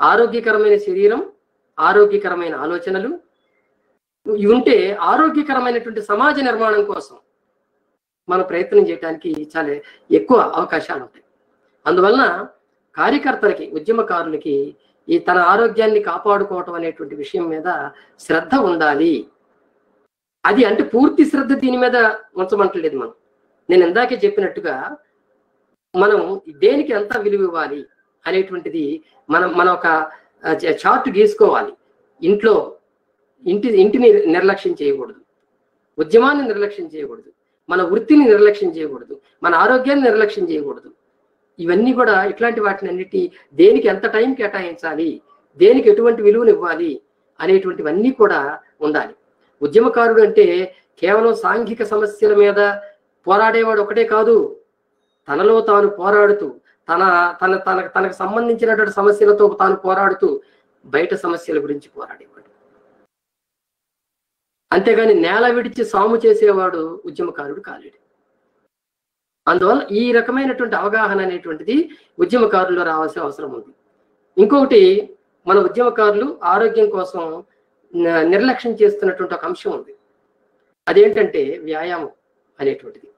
[SPEAKER 2] ఆరోగ్యకరమైన శరీరం, ఆరోగ్యకరమైన ఆలోచనలు ఉంటే ఆరోగ్యకరమైనటువంటి సమాజ నిర్మాణం కోసం మనం ప్రయత్నం చేయడానికి చాలా ఎక్కువ అవకాశాలు ఉంటాయి. అందువలన కార్యకర్తలకి, ఉద్యమకారులకి ఈ తన ఆరోగ్యాన్ని కాపాడుకోవటం అనేటువంటి విషయం మీద శ్రద్ధ ఉండాలి. అది అంటే పూర్తి శ్రద్ధ దీని మీద ఉంచమంటలేదు మనం. నేను ఇందాకే చెప్పినట్టుగా మనం దేనికి ఎంత విలువ ఇవ్వాలి అనేటువంటిది మనం ఒక చార్ట్ గీసుకోవాలి. ఇంటిని నిర్లక్ష్యం చేయకూడదు, ఉద్యమాన్ని నిర్లక్ష్యం చేయకూడదు, మన వృత్తిని నిర్లక్ష్యం చేయకూడదు, మన ఆరోగ్యాన్ని నిర్లక్ష్యం చేయకూడదు. ఇవన్నీ కూడా ఇట్లాంటి వాటిని అన్నిటి దేనికి ఎంత టైం కేటాయించాలి, దేనికి ఎటువంటి విలువను ఇవ్వాలి అనేటువంటివన్నీ కూడా ఉండాలి. ఉద్యమకారుడు అంటే కేవలం సాంఘిక సమస్యల మీద పోరాడేవాడు ఒకటే కాదు, తనలో తాను పోరాడుతూ తనకు సంబంధించినటువంటి సమస్యలతో తాను పోరాడుతూ బయట సమస్యల గురించి పోరాడేవాడు. అంతేగాని నేల విడిచి సాము చేసేవాడు ఉద్యమకారుడు కాలేడు. అందువల్ల ఈ రకమైనటువంటి అవగాహన అనేటువంటిది ఉద్యమకారుల్లో రావాల్సిన అవసరం ఉంది. ఇంకొకటి, మన ఉద్యమకారులు ఆరోగ్యం కోసం నిర్లక్ష్యం చేస్తున్నటువంటి ఒక అంశం ఉంది. అదేంటంటే వ్యాయామం అనేటువంటిది.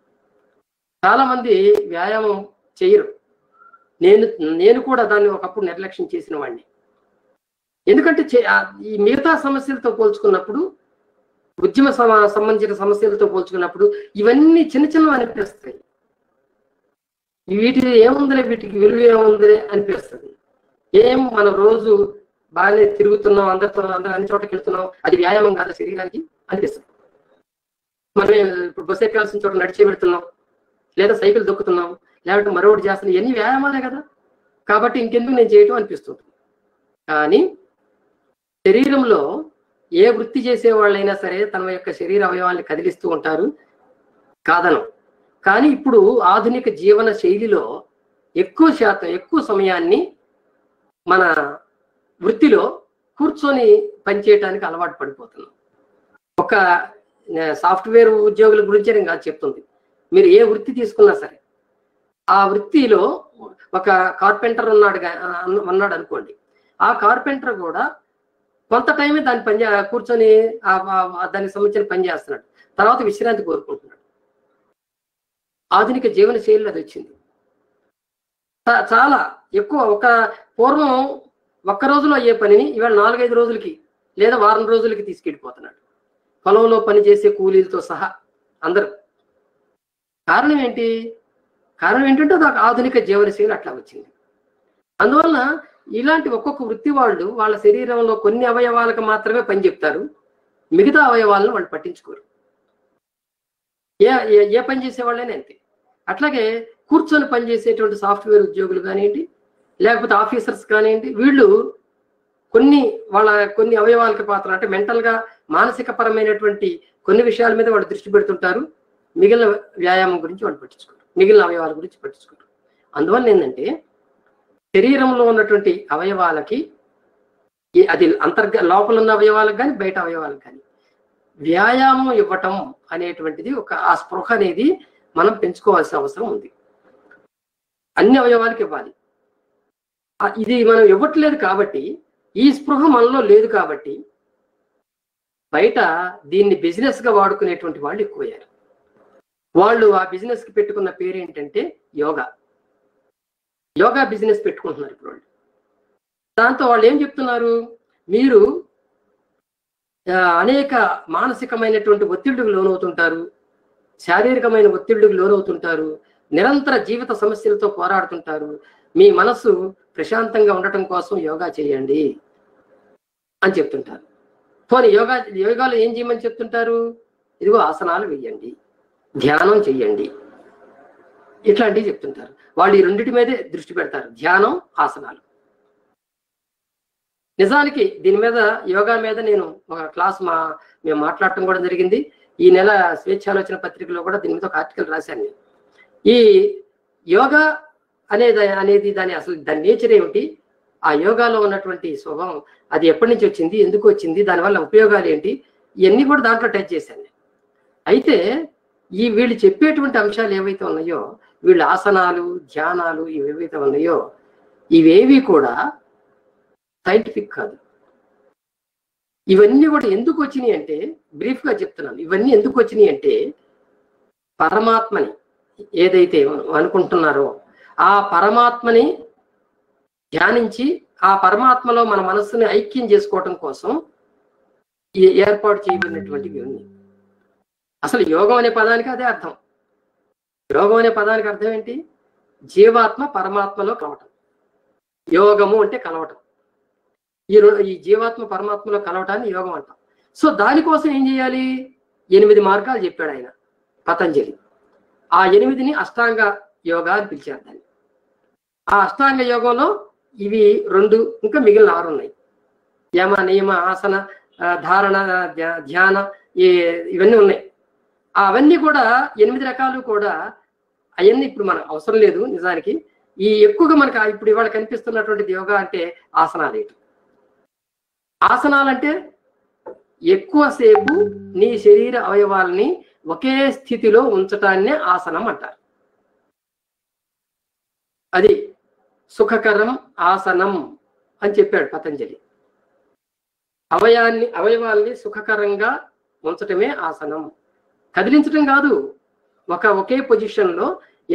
[SPEAKER 2] చాలా మంది వ్యాయామం చేయరు. నేను కూడా దాన్ని ఒకప్పుడు నిర్లక్ష్యం చేసిన వాడిని. ఎందుకంటే ఈ మిగతా సమస్యలతో పోల్చుకున్నప్పుడు, ఉద్యమ సంబంధించిన సమస్యలతో పోల్చుకున్నప్పుడు ఇవన్నీ చిన్న చిన్నవి అనిపిస్తాయి. వీటి ఏముందిలే, వీటికి విలువ ఏముందిలే అనిపిస్తుంది. మనం రోజు బాగానే తిరుగుతున్నాం, అందరితో అన్ని చోటకి వెళ్తున్నాం, అది వ్యాయామం కాదు శరీరానికి అనిపిస్తుంది. మనం ఇప్పుడు బస్సు ఎక్కాల్సిన చోట నడిచే వెళ్తున్నాం, లేదా సైకిల్ దొక్కుతున్నాం, లేకపోతే మరొకటి చేస్తున్నాం, ఇవన్నీ వ్యాయామాలే కదా. కాబట్టి ఇంకెందుకు నేను చేయటం అనిపిస్తుంది. కానీ శరీరంలో ఏ వృత్తి చేసే వాళ్ళైనా సరే తన యొక్క శరీర అవయవాల్ని కదిలిస్తూ ఉంటారు, కాదనం. కానీ ఇప్పుడు ఆధునిక జీవన శైలిలో ఎక్కువ శాతం, ఎక్కువ సమయాన్ని మన వృత్తిలో కూర్చొని పనిచేయడానికి అలవాటు పడిపోతున్నాం. ఒక సాఫ్ట్వేర్ ఉద్యోగుల గురించి నేను కాదు చెప్తుంది. మీరు ఏ వృత్తి తీసుకున్నా సరే, ఆ వృత్తిలో ఒక కార్పెంటర్ ఉన్నాడు అనుకోండి. ఆ కార్పెంటర్ కూడా కొంత టైమే దాన్ని కూర్చొని దానికి సంబంధించిన పని చేస్తున్నాడు, తర్వాత విశ్రాంతి కోరుకుంటున్నాడు. ఆధునిక జీవన శైలిలో అది వచ్చింది. చాలా ఎక్కువ పూర్వం ఒక్క రోజులో అయ్యే పనిని ఇవాళ 4-5 రోజులకి లేదా వారం రోజులకి తీసుకెళ్ళిపోతున్నాడు, పొలంలో పనిచేసే కూలీలతో సహా అందరూ. కారణం ఏంటంటే అది ఆధునిక జీవన శైలి అట్లా వచ్చింది. అందువల్ల ఇలాంటి ఒక్కొక్క వృత్తి వాళ్ళు వాళ్ళ శరీరంలో కొన్ని అవయవాలకు మాత్రమే పని చెప్తారు, మిగతా అవయవాలను వాళ్ళు పట్టించుకోరు. ఏ పని చేసేవాళ్ళైనా అంతే. అట్లాగే కూర్చొని పనిచేసేటువంటి సాఫ్ట్వేర్ ఉద్యోగులు కానివ్వండి, లేకపోతే ఆఫీసర్స్ కానివ్వండి, వీళ్ళు కొన్ని అవయవాలకి పాత్ర, అంటే మెంటల్గా మానసిక పరమైనటువంటి కొన్ని విషయాల మీద వాళ్ళు దృష్టి పెడుతుంటారు. మిగిలిన వ్యాయామం గురించి వాళ్ళు పట్టించుకోరు, మిగిలిన అవయవాల గురించి పట్టించుకోరు. అందువల్ల ఏంటంటే శరీరంలో ఉన్నటువంటి అవయవాలకి, అది లోపల ఉన్న అవయవాలకు కానీ బయట అవయవాలకు కానీ వ్యాయామం ఇవ్వటం అనేటువంటిది ఆ స్పృహ అనేది మనం పెంచుకోవాల్సిన అవసరం ఉంది. అన్ని అవయవాలకు ఇవ్వాలి. ఇది మనం ఇవ్వట్లేదు కాబట్టి, ఈ స్పృహ మనలో లేదు కాబట్టి బయట దీన్ని బిజినెస్ గా వాడుకునేటువంటి వాళ్ళు ఎక్కువయ్యారు. వాళ్ళు ఆ బిజినెస్ కి పెట్టుకున్న పేరు ఏంటంటే యోగా బిజినెస్ పెట్టుకుంటున్నారు ఇప్పుడు వాళ్ళు. దాంతో వాళ్ళు ఏం చెప్తున్నారు, మీరు అనేక మానసికమైనటువంటి ఒత్తిళ్లకు లోనవుతుంటారు, శారీరకమైన ఒత్తిళ్లకు లోనవుతుంటారు, నిరంతర జీవిత సమస్యలతో పోరాడుతుంటారు, మీ మనసు ప్రశాంతంగా ఉండటం కోసం యోగా చేయండి అని చెప్తుంటారు. పోనీ యోగాలో ఏం చేయమని చెప్తుంటారు, ఇదిగో ఆసనాలు వేయండి, ధ్యానం చెయ్యండి, ఇట్లాంటివి చెప్తుంటారు. వాళ్ళు ఈ రెండింటి మీదే దృష్టి పెడతారు, ధ్యానం, ఆసనాలు. నిజానికి దీని మీద, యోగా మీద నేను ఒక క్లాస్ మేము మాట్లాడటం కూడా జరిగింది. ఈ నెల స్వేచ్ఛాలోచన పత్రికలో కూడా దీని మీద ఒక ఆర్టికల్ రాశాను నేను. ఈ యోగా అనేది దాని నేచర్ ఏమిటి, ఆ యోగాలో ఉన్నటువంటి స్వభావం, అది ఎప్పటి నుంచి వచ్చింది, ఎందుకు వచ్చింది, దానివల్ల ఉపయోగాలు ఏంటి, ఇవన్నీ కూడా దాంట్లో టచ్ చేశాను. అయితే వీళ్ళు చెప్పేటువంటి అంశాలు ఏవైతే ఉన్నాయో, వీళ్ళ ఆసనాలు, ధ్యానాలు ఇవేవైతే ఉన్నాయో, ఇవేవి కూడా సైంటిఫిక్ కాదు. ఇవన్నీ కూడా ఎందుకు వచ్చినాయి అంటే, బ్రీఫ్ గా చెప్తున్నాను, ఇవన్నీ ఎందుకు వచ్చినాయి అంటే, పరమాత్మని ఏదైతే అనుకుంటున్నారో ఆ పరమాత్మని ధ్యానించి ఆ పరమాత్మలో మన మనస్సుని ఐక్యం చేసుకోవటం కోసం ఏర్పాటు చేయబడినటువంటి ఇవన్నీ. అసలు యోగం అనే పదానికి అదే అర్థం. యోగం అనే పదానికి అర్థం ఏంటి? జీవాత్మ పరమాత్మలో కలవటం. యోగము అంటే కలవటం. ఈ జీవాత్మ పరమాత్మలో కలవటాన్ని యోగం అంటాం. సో దానికోసం ఏం చేయాలి? 8 మార్గాలు చెప్పాడు ఆయన పతంజలి. ఆ 8ని అష్టాంగ యోగా అని పిలిచారు దాన్ని. ఆ అష్టాంగ యోగంలో ఇవి 2, ఇంకా మిగిలిన 6 ఉన్నాయి. యమ, నియమ, ఆసన, ధారణ, ధ్యాన, ఇవన్నీ ఉన్నాయి. అవన్నీ కూడా 8 రకాలు కూడా అవన్నీ ఇప్పుడు మనకు అవసరం లేదు నిజానికి. ఈ ఎక్కువగా మనకు ఇప్పుడు ఇవాళ కనిపిస్తున్నటువంటి యోగా అంటే ఆసనాలు. ఆసనాలంటే ఎక్కువసేపు నీ శరీర అవయవాల్ని ఒకే స్థితిలో ఉంచటాన్నే ఆసనం అంటారు. అది సుఖకరం ఆసనం అని చెప్పాడు పతంజలి. అవయవాల్ని సుఖకరంగా ఉంచటమే ఆసనం, కదిలించటం కాదు. ఒకే పొజిషన్ లో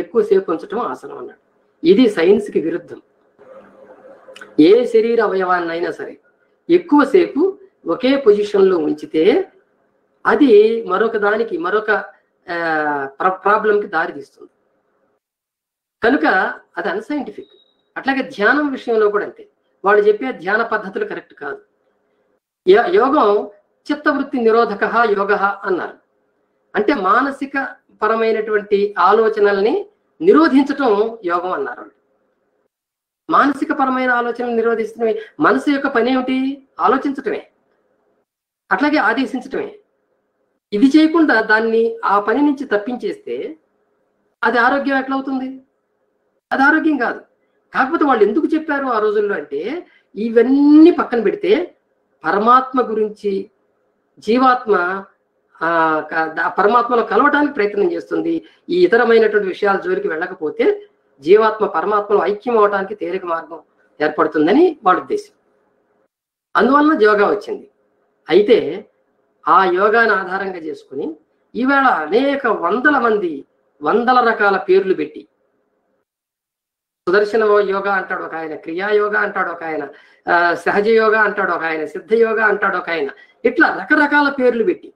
[SPEAKER 2] ఎక్కువసేపు ఉంచటం ఆసనం అన్నాడు. ఇది సైన్స్ కి విరుద్ధం. ఏ శరీర అవయవాన్నైనా సరే ఎక్కువసేపు ఒకే పొజిషన్ లో ఉంచితే అది మరొక ప్రాబ్లంకి దారి తీస్తుంది. కనుక అది అన్సైంటిఫిక్. అట్లాగే ధ్యానం విషయంలో కూడా అంతే. వాళ్ళు చెప్పే ధ్యాన పద్ధతులు కరెక్ట్ కాదు. యోగం చిత్తవృత్తి నిరోధక యోగ అన్నారు. అంటే మానసిక పరమైనటువంటి ఆలోచనల్ని నిరోధించటం యోగం అన్నారు. మానసిక పరమైన ఆలోచనలు నిరోధించడమే మనసు యొక్క పని ఏమిటి? ఆలోచించటమే, అట్లాగే ఆదేశించటమే. ఇది చేయకుండా దాన్ని ఆ పని నుంచి తప్పించేస్తే అది ఆరోగ్యం ఎట్లవుతుంది? అది ఆరోగ్యం కాదు. కాకపోతే వాళ్ళు ఎందుకు చెప్పారు ఆ రోజుల్లో అంటే, ఇవన్నీ పక్కన పెడితే పరమాత్మ గురించి జీవాత్మ పరమాత్మలో కలవటానికి ప్రయత్నం చేస్తుంది. ఈ ఇతరమైనటువంటి విషయాల జోలికి వెళ్ళకపోతే జీవాత్మ పరమాత్మలో ఐక్యం అవడానికి తేలిక మార్గం ఏర్పడుతుందని వాళ్ళ ఉద్దేశం. అందువలన యోగా వచ్చింది. అయితే ఆ యోగాను ఆధారంగా చేసుకుని ఈవేళ అనేక వందల రకాల పేర్లు పెట్టి, సుదర్శన యోగా అంటాడు ఒక ఆయన, క్రియా యోగా అంటాడు ఒక ఆయన, సహజ యోగా అంటాడు ఒక ఆయన, సిద్ధ యోగా అంటాడు ఒక ఆయన, ఇట్లా రకరకాల పేర్లు పెట్టి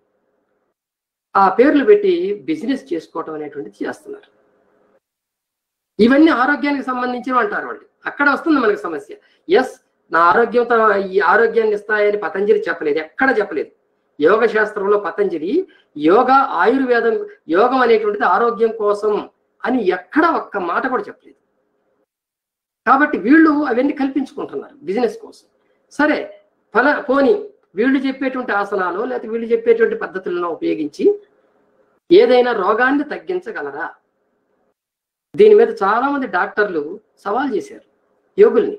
[SPEAKER 2] ఆ పేర్లు పెట్టి బిజినెస్ చేసుకోవటం అనేటువంటిది చేస్తున్నారు. ఇవన్నీ ఆరోగ్యానికి సంబంధించినవి అంటారు వాళ్ళు. అక్కడ వస్తుంది మనకి సమస్య. ఎస్, నా ఆరోగ్యంతో ఈ ఆరోగ్యాన్ని ఇస్తాయని పతంజలి చెప్పలేదు, ఎక్కడ చెప్పలేదు. యోగ శాస్త్రంలో పతంజలి యోగా ఆయుర్వేదం, యోగం అనేటువంటిది ఆరోగ్యం కోసం అని ఎక్కడ ఒక్క మాట కూడా చెప్పలేదు. కాబట్టి వీళ్ళు అవన్నీ కల్పించుకుంటున్నారు బిజినెస్ కోసం. సరే, పోని వీళ్ళు చెప్పేటువంటి ఆసనాలు లేకపోతే వీళ్ళు చెప్పేటువంటి పద్ధతులను ఉపయోగించి ఏదైనా రోగాన్ని తగ్గించగలరా? దీని మీద చాలా మంది డాక్టర్లు సవాల్ చేశారు యోగుల్ని.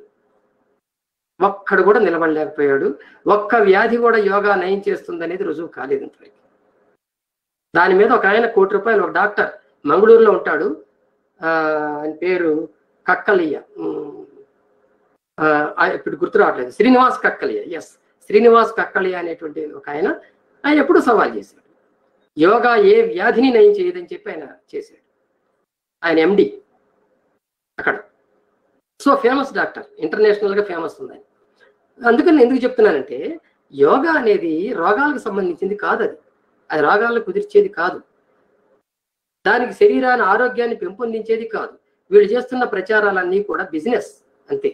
[SPEAKER 2] ఒక్కడు కూడా నిలబడలేకపోయాడు. ఒక్క వ్యాధి కూడా యోగా నయం చేస్తుంది అనేది రుజువు కాలేదు ఇంతవరకు. దాని మీద ఒక ఆయన ₹1,00,00,000 ఒక డాక్టర్ మంగళూరులో ఉంటాడు, ఆయన పేరు కక్కలియ, ఇప్పుడు గుర్తు రావట్లేదు, శ్రీనివాస్ కక్కలియ. ఎస్, శ్రీనివాస్ కక్కలియ అనేటువంటి ఒక ఆయన ఎప్పుడు సవాల్ చేశాడు. యోగా ఏ వ్యాధిని నయం చేయదని చెప్పి ఆయన చేశాడు. ఆయన ఎండి అక్కడ. సో ఫేమస్ డాక్టర్, ఇంటర్నేషనల్ గా ఫేమస్ ఉంది ఆయన. అందుకని ఎందుకు చెప్తున్నానంటే, యోగా అనేది రోగాలకు సంబంధించింది కాదు. అది రోగాలను కుదిర్చేది కాదు. దానికి శరీరాన్ని ఆరోగ్యాన్ని పెంపొందించేది కాదు. వీళ్ళు చేస్తున్న ప్రచారాలన్నీ కూడా బిజినెస్, అంతే.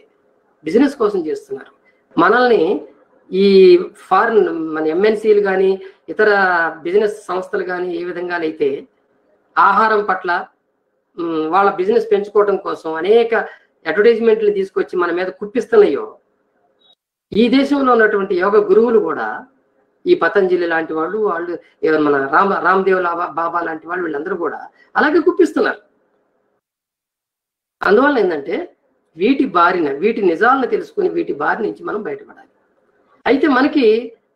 [SPEAKER 2] బిజినెస్ కోసం చేస్తున్నారు. మనల్ని ఈ ఫారిన్ మన ఎంఎన్సీలు కానీ ఇతర బిజినెస్ సంస్థలు కానీ ఏ విధంగానైతే ఆహారం పట్ల వాళ్ళ బిజినెస్ పెంచుకోవడం కోసం అనేక అడ్వర్టైజ్మెంట్లు తీసుకొచ్చి మన మీద కుప్పిస్తున్నాయో, ఈ దేశంలో ఉన్నటువంటి యోగ గురువులు కూడా, ఈ పతంజలి లాంటి వాళ్ళు మన రామ్దేవ్ బాబా లాంటి వాళ్ళు, వీళ్ళందరూ కూడా అలాగే కుప్పిస్తున్నారు. అందువల్ల ఏంటంటే వీటి నిజాలను తెలుసుకుని వీటి బారి నుంచి మనం బయటపడాలి. అయితే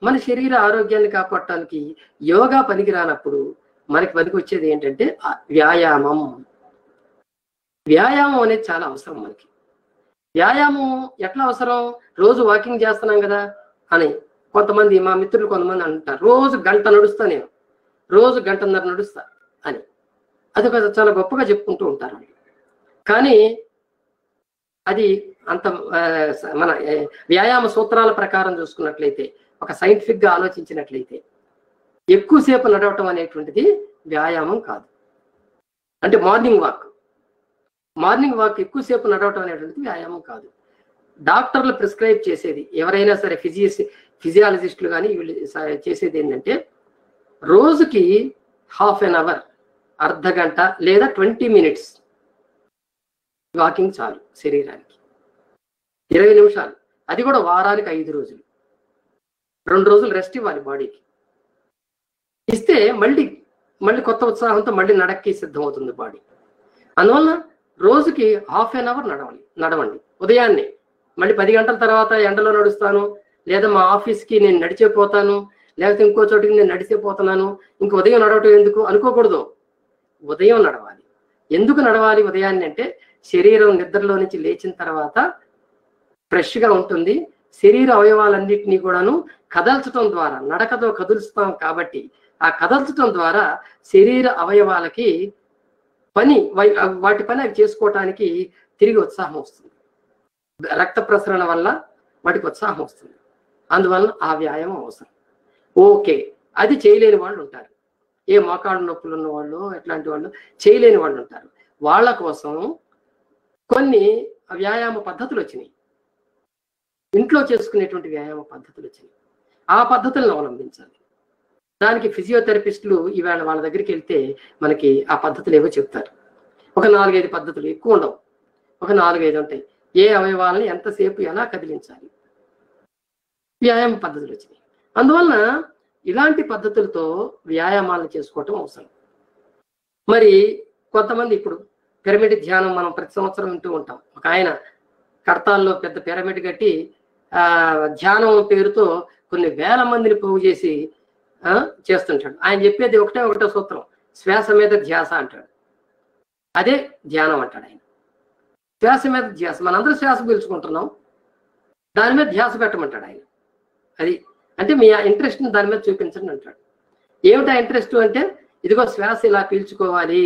[SPEAKER 2] మన శరీర ఆరోగ్యాన్ని కాపాడటానికి యోగా పనికి రానప్పుడు మనకి పనికి వచ్చేది ఏంటంటే వ్యాయామం. వ్యాయామం అనేది చాలా అవసరం మనకి. వ్యాయామం ఎట్లా అవసరం? రోజు వాకింగ్ చేస్తున్నాం కదా అని కొంతమంది, మా మిత్రులు కొంతమంది అంటారు, రోజు 1 గంట నడుస్తా, నేను రోజు 1.5 గంట నడుస్తా అని. అది చాలా గొప్పగా చెప్పుకుంటూ ఉంటారు. కానీ అది అంత మన వ్యాయామ సూత్రాల ప్రకారం చూసుకున్నట్లయితే, ఒక సైంటిఫిక్ గా ఆలోచించినట్లయితే ఎక్కువసేపు నడవటం అనేటువంటిది వ్యాయామం కాదు. అంటే మార్నింగ్ వాక్ ఎక్కువసేపు నడవటం అనేటువంటిది వ్యాయామం కాదు. డాక్టర్లు ప్రిస్క్రైబ్ చేసేది, ఎవరైనా సరే ఫిజియాలజిస్టులు కానీ వీళ్ళు చేసేది ఏంటంటే, రోజుకి ½ an hour, అర్ధ గంట లేదా 20 minutes వాకింగ్ చాలు శరీరానికి. 20 నిమిషాలు, అది కూడా వారానికి 5 రోజులు, 2 రోజులు రెస్ట్ ఇవ్వాలి బాడీకి. ఇస్తే మళ్ళీ కొత్త ఉత్సాహంతో మళ్ళీ నడక్కి సిద్ధమవుతుంది బాడీ. అందువల్ల రోజుకి ½ an hour నడవండి ఉదయాన్నే. మళ్ళీ 10 గంటల తర్వాత ఎండలో నడుస్తాను, లేదా మా ఆఫీస్కి నేను నడిచే పోతాను, లేకపోతే ఇంకో చోటికి నేను నడిచే పోతున్నాను, ఇంక ఉదయం నడవటం ఎందుకు అనుకోకూడదు. ఉదయం నడవాలి. ఎందుకు నడవాలి ఉదయాన్నే అంటే, శరీరం నిద్రలో నుంచి లేచిన తర్వాత ఫ్రెష్గా ఉంటుంది. శరీర అవయవాలన్నింటినీ కూడాను కదల్చడం ద్వారా, నడకతో కదులుస్తాం కాబట్టి ఆ కదల్చడం ద్వారా శరీర అవయవాలకి వాటి పని అవి చేసుకోవటానికి తిరిగి ఉత్సాహం వస్తుంది. రక్త ప్రసరణ వల్ల వాటికి ఉత్సాహం వస్తుంది. అందువల్ల ఆ వ్యాయామం అవసరం. ఓకే, అది చేయలేని వాళ్ళు ఉంటారు, ఏ మోకాడు నొప్పులు ఉన్న వాళ్ళు, ఎట్లాంటి వాళ్ళు చేయలేని వాళ్ళు ఉంటారు. వాళ్ళ కోసం కొన్ని వ్యాయామ పద్ధతులు వచ్చినాయి, ఇంట్లో చేసుకునేటువంటి వ్యాయామ పద్ధతులు వచ్చినాయి. ఆ పద్ధతులను అవలంబించాలి. దానికి ఫిజియోథెరపిస్టులు ఈవేళ వాళ్ళ దగ్గరికి వెళ్తే మనకి ఆ పద్ధతులు ఏవో చెప్తారు. ఒక 4-5 పద్ధతులు, ఎక్కువ ఉండవు, ఒక 4-5 ఉంటాయి. ఏ అవయవాలని ఎంతసేపు ఎలా కదిలించాలి, వ్యాయామ పద్ధతులు వచ్చినాయి. అందువలన ఇలాంటి పద్ధతులతో వ్యాయామాలను చేసుకోవటం అవసరం. మరి కొంతమంది ఇప్పుడు పిరమిడ్ ధ్యానం మనం ప్రతి సంవత్సరం వింటూ ఉంటాం. ఒక ఆయన కడతాల్లో పెద్ద పిరమిడ్ కట్టి ధ్యానం పేరుతో కొన్ని వేల మందిని పోగు చేసి చేస్తుంటాడు. ఆయన చెప్పేది ఒకటే సూత్రం, శ్వాస మీద ధ్యాస అంటాడు. అదే ధ్యానం అంటాడు ఆయన. శ్వాస మీద ధ్యాస, మనందరూ శ్వాస పీల్చుకుంటున్నాం, దాని మీద ధ్యాస పెట్టమంటాడు ఆయన. అది అంటే మీ ఇంట్రెస్ట్ని దాని మీద చూపించండి అంటాడు. ఏమిటా ఇంట్రెస్ట్ అంటే, ఇదిగో శ్వాస ఇలా పీల్చుకోవాలి,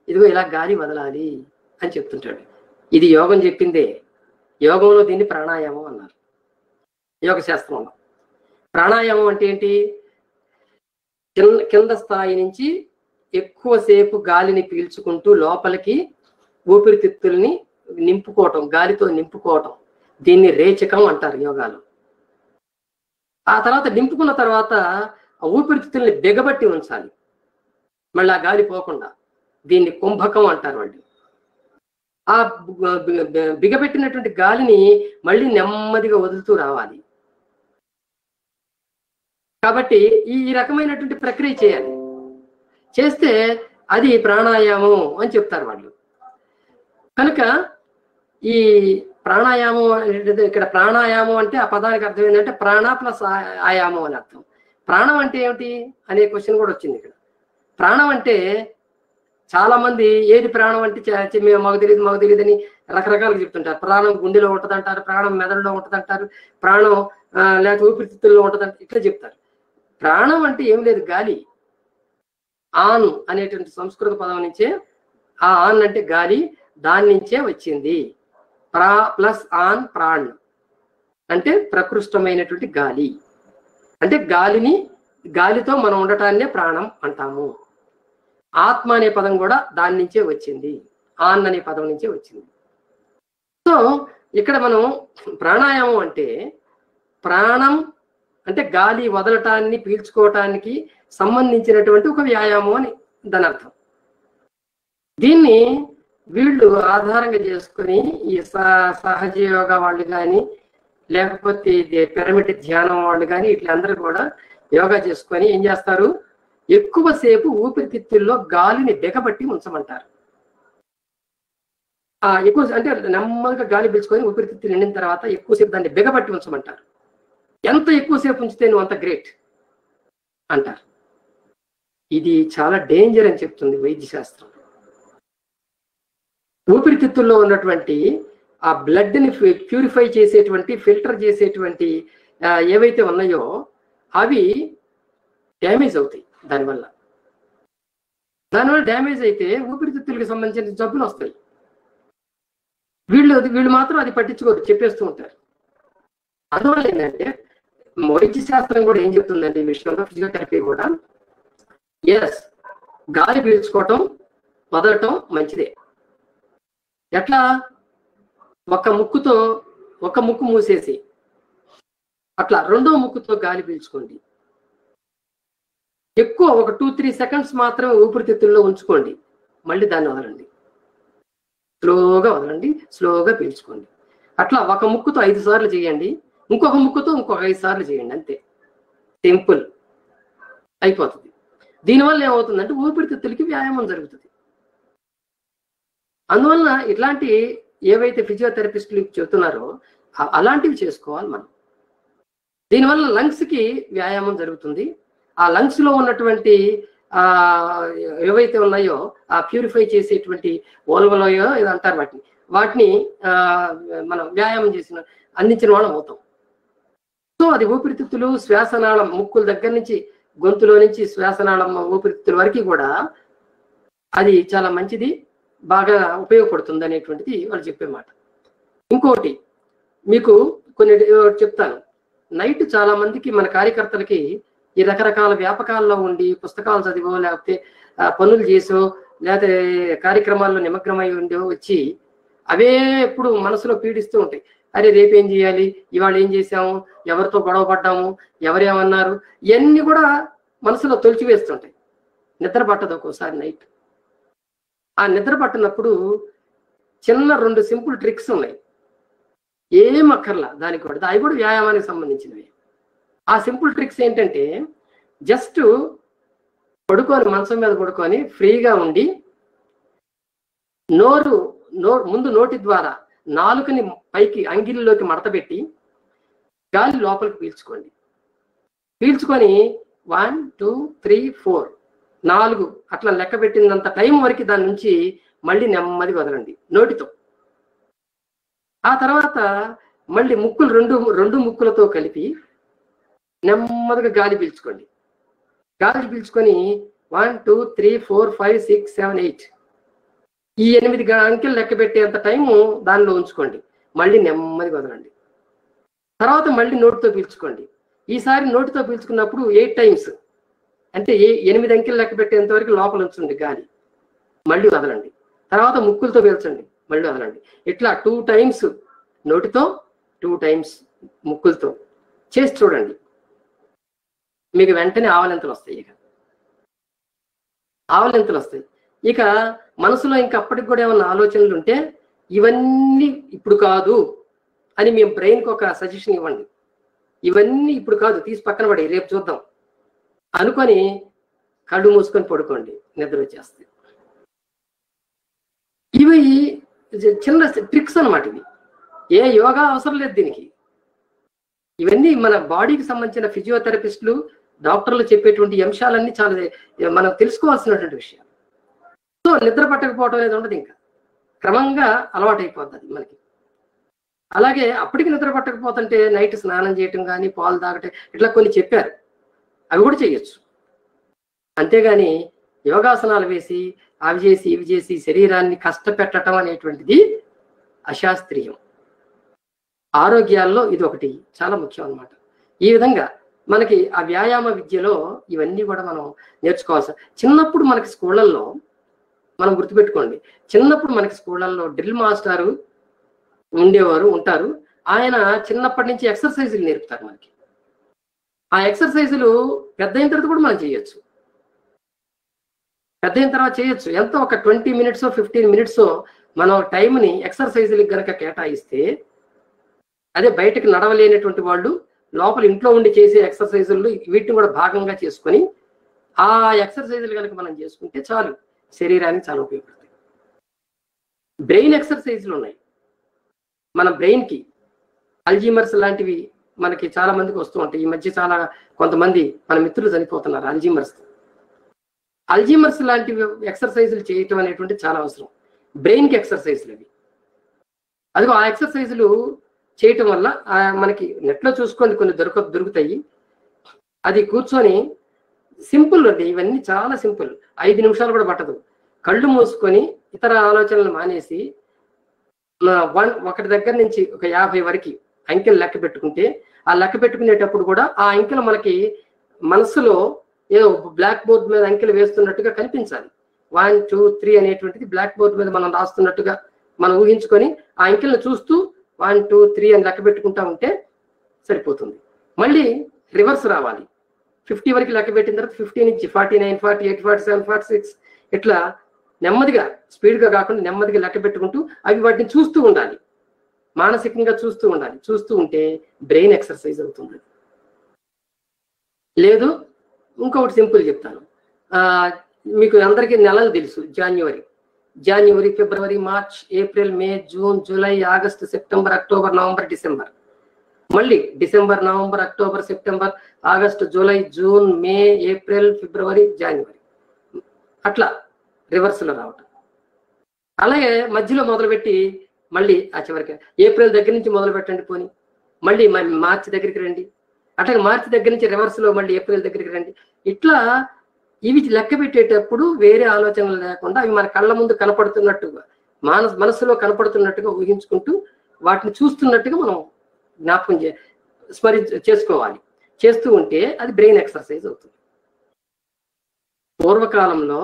[SPEAKER 2] ఇదిగో ఇలా గాలి వదలాలి అని చెప్తుంటాడు. ఇది యోగం చెప్పిందే. యోగంలో దీన్ని ప్రాణాయామం అన్నారు, యోగ శాస్త్రంలో. ప్రాణాయామం అంటే ఏంటి? కింద స్థాయి నుంచి ఎక్కువసేపు గాలిని పీల్చుకుంటూ లోపలికి ఊపిరితిత్తుల్ని నింపుకోవటం, గాలితో నింపుకోవటం, దీన్ని రేచకం అంటారు యోగాలో. ఆ తర్వాత నింపుకున్న తర్వాత ఆ ఊపిరితిత్తుల్ని బిగబట్టి ఉంచాలి, మళ్ళీ ఆ గాలి పోకుండా. దీన్ని కుంభకం అంటారు వాళ్ళు. ఆ బిగబెట్టినటువంటి గాలిని మళ్ళీ నెమ్మదిగా వదులుతూ రావాలి. కాబట్టి ఈ రకమైనటువంటి ప్రక్రియ చేయాలి. చేస్తే అది ప్రాణాయామం అని చెప్తారు వాళ్ళు. కనుక ఈ ప్రాణాయామం ఇక్కడ ప్రాణాయామం అంటే ఆ పదానికి అర్థం ఏంటంటే ప్రాణ ప్లస్ ఆయామం అని అర్థం. ప్రాణం అంటే ఏమిటి అనే క్వశ్చన్ కూడా వచ్చింది ఇక్కడ. ప్రాణం అంటే చాలా మంది ఏది ప్రాణం అంటే మాకు తెలియదు అని రకరకాలుగా చెప్తుంటారు. ప్రాణం గుండెలో ఉంటుంది అంటారు, ప్రాణం మెదడులో ఉంటుంది అంటారు, ప్రాణం లేకపోతే ఊపిరితిత్తుల్లో ఉంటుంది అంటే ఇట్లా చెప్తారు. ప్రాణం అంటే ఏం లేదు, గాలి. ఆన్ అనేటువంటి సంస్కృత పదం నుంచే, ఆ ఆన్ అంటే గాలి, దాని నుంచే వచ్చింది. ప్లస్ ఆన్ ప్రాణ్ అంటే ప్రకృష్టమైనటువంటి గాలి. అంటే గాలితో మనం ఉండటాన్నే ప్రాణం అంటాము. ఆత్మ అనే పదం కూడా దాని నుంచే వచ్చింది, ఆన్ అనే పదం నుంచే వచ్చింది. సో ఇక్కడ మనం ప్రాణాయామం అంటే ప్రాణం అంటే గాలి వదలటాన్ని పీల్చుకోవటానికి సంబంధించినటువంటి ఒక వ్యాయామం అని దాని అర్థం. దీన్ని వీళ్ళు ఆధారంగా చేసుకుని ఈ సహజ యోగా వాళ్ళు కానీ, లేకపోతే పిరమిడ్ ధ్యానం వాళ్ళు కానీ, ఇట్లందరూ కూడా యోగా చేసుకొని ఏం చేస్తారు, ఎక్కువసేపు ఊపిరితిత్తుల్లో గాలిని బిగబట్టి ఉంచమంటారు. ఎక్కువ అంటే నెమ్మదిగా గాలి పీల్చుకొని ఊపిరితిత్తులు నిండిన తర్వాత ఎక్కువసేపు దాన్ని బిగబట్టి ఉంచమంటారు. ఎంత ఎక్కువసేపు ఉంచితే నువ్వు అంత గ్రేట్ అంటారు. ఇది చాలా డేంజర్ అని చెప్తుంది వైద్య శాస్త్రం. ఊపిరితిత్తుల్లో ఉన్నటువంటి ఆ బ్లడ్ని ప్యూరిఫై చేసేటువంటి, ఫిల్టర్ చేసేటువంటి ఏవైతే ఉన్నాయో అవి డ్యామేజ్ అవుతాయి. దానివల్ల డ్యామేజ్ అయితే ఊపిరితిత్తులకి సంబంధించిన జబ్బులు వస్తాయి. వీళ్ళు మాత్రం అది పట్టించుకోరు, చెప్పేస్తూ ఉంటారు. అందువల్ల ఏంటంటే వైద్య శాస్త్రం కూడా ఏం చెప్తుందంటే ఈ విషయంలో, ఫిజియోథెరపీ కూడా ఎస్ గాలి పీల్చుకోవటం వదలటం మంచిదే. ఎట్లా? ఒక ముక్కు మూసేసి అట్లా రెండో ముక్కుతో గాలి పీల్చుకోండి. ఎక్కువ ఒక 2-3 సెకండ్స్ మాత్రమే ఊపిరితిత్తుల్లో ఉంచుకోండి, మళ్ళీ దాన్ని వదలండి, స్లోగా వదలండి, స్లోగా పీల్చుకోండి. అట్లా ఒక ముక్కుతో 5 సార్లు చేయండి, ఇంకొక ముక్కుతో ఇంకొక 5 సార్లు చేయండి, అంతే. సింపుల్ అయిపోతుంది. దీనివల్ల ఏమవుతుందంటే ఊపిరితిత్తులకి వ్యాయామం జరుగుతుంది. అందువల్ల ఇట్లాంటి ఏవైతే ఫిజియోథెరపిస్టులు చెబుతున్నారో అలాంటివి చేసుకోవాలి మనం. దీనివల్ల లంగ్స్ కి వ్యాయామం జరుగుతుంది. ఆ లంగ్స్ లో ఉన్నటువంటి ఏవైతే ఉన్నాయో ఆ ప్యూరిఫై చేసేటువంటి ఓల్వలోయో ఏదో అంటారు వాటిని మనం వ్యాయామం అందించిన వాళ్ళం అవుతాం. సో అది ఊపిరితిత్తులు, శ్వాసనాళం, ముక్కుల దగ్గర నుంచి గొంతులో నుంచి శ్వాసనాళం ఊపిరితిత్తుల వరకు కూడా అది చాలా మంచిది, బాగా ఉపయోగపడుతుంది అనేటువంటిది వాళ్ళు చెప్పే మాట. ఇంకోటి మీకు కొన్ని చెప్తాను. నైట్ చాలా మందికి మన కార్యకర్తలకి ఈ రకరకాల వ్యాపకాల్లో ఉండి పుస్తకాలు చదివో లేకపోతే పనులు చేసో లేకపోతే కార్యక్రమాల్లో నిమగ్నమై ఉండో వచ్చి అవే ఎప్పుడు మనసులో పీడిస్తూ ఉంటాయి. అరే రేపేం చేయాలి, ఇవాళ ఏం చేసాము, ఎవరితో గొడవ పడ్డాము, ఎవరేమన్నారు, ఇవన్నీ కూడా మనసులో తొలిచివేస్తుంటాయి. నిద్ర పట్టదు ఒక్కోసారి నైట్. ఆ నిద్ర పట్టినప్పుడు చిన్న 2 సింపుల్ ట్రిక్స్ ఉన్నాయి, ఏం అక్కర్లా దానికి కూడా, అవి కూడా వ్యాయామానికి సంబంధించినవి. ఆ సింపుల్ ట్రిక్స్ ఏంటంటే జస్ట్ పడుకొని మంచం మీద పడుకొని ఫ్రీగా ఉండి ముందు నోటి ద్వారా నాలుకని పైకి అంగిలిలోకి మడతపెట్టి గాలి లోపలికి పీల్చుకోండి. పీల్చుకొని 1 2 3 4 4 అట్లా లెక్క పెట్టినంత టైం వరకు దాని నుంచి మళ్ళీ నెమ్మది వదలండి నోటితో. ఆ తర్వాత మళ్ళీ ముక్కులు రెండు ముక్కులతో కలిపి నెమ్మదిగా గాలి పీల్చుకోండి. గాలి పీల్చుకొని 1 2 3 4 5 6 7 8 ఈ 8 అంకెలు లెక్క పెట్టేంత టైము దానిలో ఉంచుకోండి, మళ్ళీ నెమ్మదిగా వదలండి. తర్వాత మళ్ళీ నోటితో పీల్చుకోండి. ఈసారి నోటితో పీల్చుకున్నప్పుడు 8 టైమ్స్, అంటే 8 అంకెలు లెక్క పెట్టేంత వరకు లోపల ఉంచండి గాలి, మళ్ళీ వదలండి. తర్వాత ముక్కులతో పీల్చండి, మళ్ళీ వదలండి. ఇట్లా 2 టైమ్స్ నోటితో 2 టైమ్స్ ముక్కులతో చేసి చూడండి, మీకు వెంటనే ఆవలింతలు వస్తాయి. ఆవలింతలు వస్తాయి. ఇక మనసులో ఇంకా అప్పటికి కూడా ఏమన్నా ఆలోచనలు ఉంటే ఇవన్నీ ఇప్పుడు కాదు అని మీ బ్రెయిన్కి ఒక సజెషన్ ఇవ్వండి. ఇవన్నీ ఇప్పుడు కాదు, తీసి పక్కన పడి రేపు చూద్దాం అనుకొని కళ్ళు మూసుకొని పడుకోండి, నిద్ర వచ్చేస్తుంది. ఇవి చిన్న ట్రిక్స్ అన్నమాట. ఇవి ఏ యోగా అవసరం లేదు దీనికి. ఇవన్నీ మన బాడీకి సంబంధించిన ఫిజియోథెరపిస్టులు, డాక్టర్లు చెప్పేటువంటి అంశాలన్నీ చాలా మనం తెలుసుకోవాల్సినటువంటి విషయాలు. సో నిద్ర పట్టకపోవడం అనేది ఉండదు, ఇంకా క్రమంగా అలవాటు అయిపోతుంది మనకి. అలాగే అప్పటికి నిద్ర పట్టకపోతుంటే నైట్ స్నానం చేయటం కానీ పాలు తాగటం ఇట్లా కొన్ని చెప్పారు, అవి కూడా చేయొచ్చు. అంతేగాని యోగాసనాలు వేసి అవి చేసి ఇవి చేసి శరీరాన్ని కష్టపెట్టడం అనేటువంటిది అశాస్త్రీయం. ఆరోగ్యాల్లో ఇది ఒకటి చాలా ముఖ్యం అన్నమాట. ఈ విధంగా మనకి ఆ వ్యాయామ విద్యలో ఇవన్నీ కూడా మనం నేర్చుకోవాల్సి. చిన్నప్పుడు మనకి స్కూళ్ళల్లో మనం గుర్తుపెట్టుకోండి, చిన్నప్పుడు మనకి స్కూళ్ళల్లో డ్రిల్ మాస్టారు ఉంటారు. ఆయన చిన్నప్పటి నుంచి ఎక్సర్సైజులు నేర్పుతారు మనకి. ఆ ఎక్సర్సైజులు పెద్ద అయిన తర్వాత కూడా మనం చేయొచ్చు. పెద్ద అయిన తర్వాత చేయొచ్చు. ఎంతో ఒక 20 minutes 15 minutes మనం టైంని ఎక్సర్సైజులకు గనక కేటాయిస్తే, అదే బయటకు నడవలేనటువంటి వాళ్ళు లోపల ఇంట్లో ఉండి చేసే ఎక్సర్సైజులు వీటిని కూడా భాగంగా చేసుకొని ఆ ఎక్సర్సైజులు కనుక మనం చేసుకుంటే చాలు, శరీరానికి చాలా ఉపయోగపడుతుంది. బ్రెయిన్ ఎక్సర్సైజులు ఉన్నాయి. మన బ్రెయిన్కి అల్జీమర్స్ లాంటివి మనకి చాలా మందికి వస్తూ ఉంటాయి. ఈ మధ్య చాలా కొంతమంది మన మిత్రులు చనిపోతున్నారు అల్జీమర్స్ లాంటివి ఎక్సర్సైజులు చేయటం అనేటువంటి చాలా అవసరం. బ్రెయిన్కి ఎక్సర్సైజులు అవి. అదిగో ఆ ఎక్సర్సైజులు చేయటం వల్ల మనకి నెట్లో చూసుకోండి, కొన్ని దొరుకుతాయి. అది కూర్చొని సింపుల్ అండి, ఇవన్నీ చాలా సింపుల్, 5 నిమిషాలు కూడా పట్టదు. కళ్ళు మూసుకొని ఇతర ఆలోచనలు మానేసి ఒకటి దగ్గర నుంచి ఒక 50 వరకు అంకెలు లెక్క పెట్టుకుంటే, ఆ లెక్క పెట్టుకునేటప్పుడు కూడా ఆ అంకెలు మనకి మనసులో ఏదో బ్లాక్ బోర్డ్ మీద అంకెలు వేస్తున్నట్టుగా కనిపించాలి. 1 2 3 అనేటువంటిది బ్లాక్ బోర్డ్ మీద మనం రాస్తున్నట్టుగా మనం ఊహించుకొని ఆ అంకెలను చూస్తూ 1 2 3 అని లెక్క పెట్టుకుంటా ఉంటే సరిపోతుంది. మళ్ళీ రివర్స్ రావాలి. 50 వరకు లెక్క పెట్టిన తర్వాత 50 నుంచి 49 48 47 46 ఇట్లా నెమ్మదిగా స్పీడ్గా కాకుండా నెమ్మదిగా లెక్క పెట్టుకుంటూ అవి వాటిని చూస్తూ ఉండాలి, మానసికంగా చూస్తూ ఉండాలి. చూస్తూ ఉంటే బ్రెయిన్ ఎక్సర్సైజ్ అవుతుంది. లేదు, ఇంకొకటి సింపుల్ చెప్తాను. మీకు అందరికీ నెలలు తెలుసు. జనవరి, ఫిబ్రవరి, March, April, May, June, July, August, September, October, November, December. మళ్ళీ December, November, October, September, August, July, June, May, April, ఫిబ్రవరి, జనవరి, అట్లా రివర్స్లో రావటం. అలాగే మధ్యలో మొదలుపెట్టి మళ్ళీ ఆ చివరికి ఏప్రిల్ దగ్గర నుంచి మొదలు పెట్టండి, పోని మళ్ళీ మార్చి దగ్గరికి రండి, అట్లాగే మార్చి దగ్గర నుంచి రివర్స్లో మళ్ళీ ఏప్రిల్ దగ్గరికి రండి. ఇట్లా ఇవి లెక్క పెట్టేటప్పుడు వేరే ఆలోచనలు లేకుండా అవి మన కళ్ళ ముందు కనపడుతున్నట్టుగా మనసులో కనపడుతున్నట్టుగా ఊహించుకుంటూ వాటిని చూస్తున్నట్టుగా మనం జ్ఞాపకం చేసుకోవాలి. చేస్తూ ఉంటే అది బ్రెయిన్ ఎక్సర్సైజ్ అవుతుంది. పూర్వకాలంలో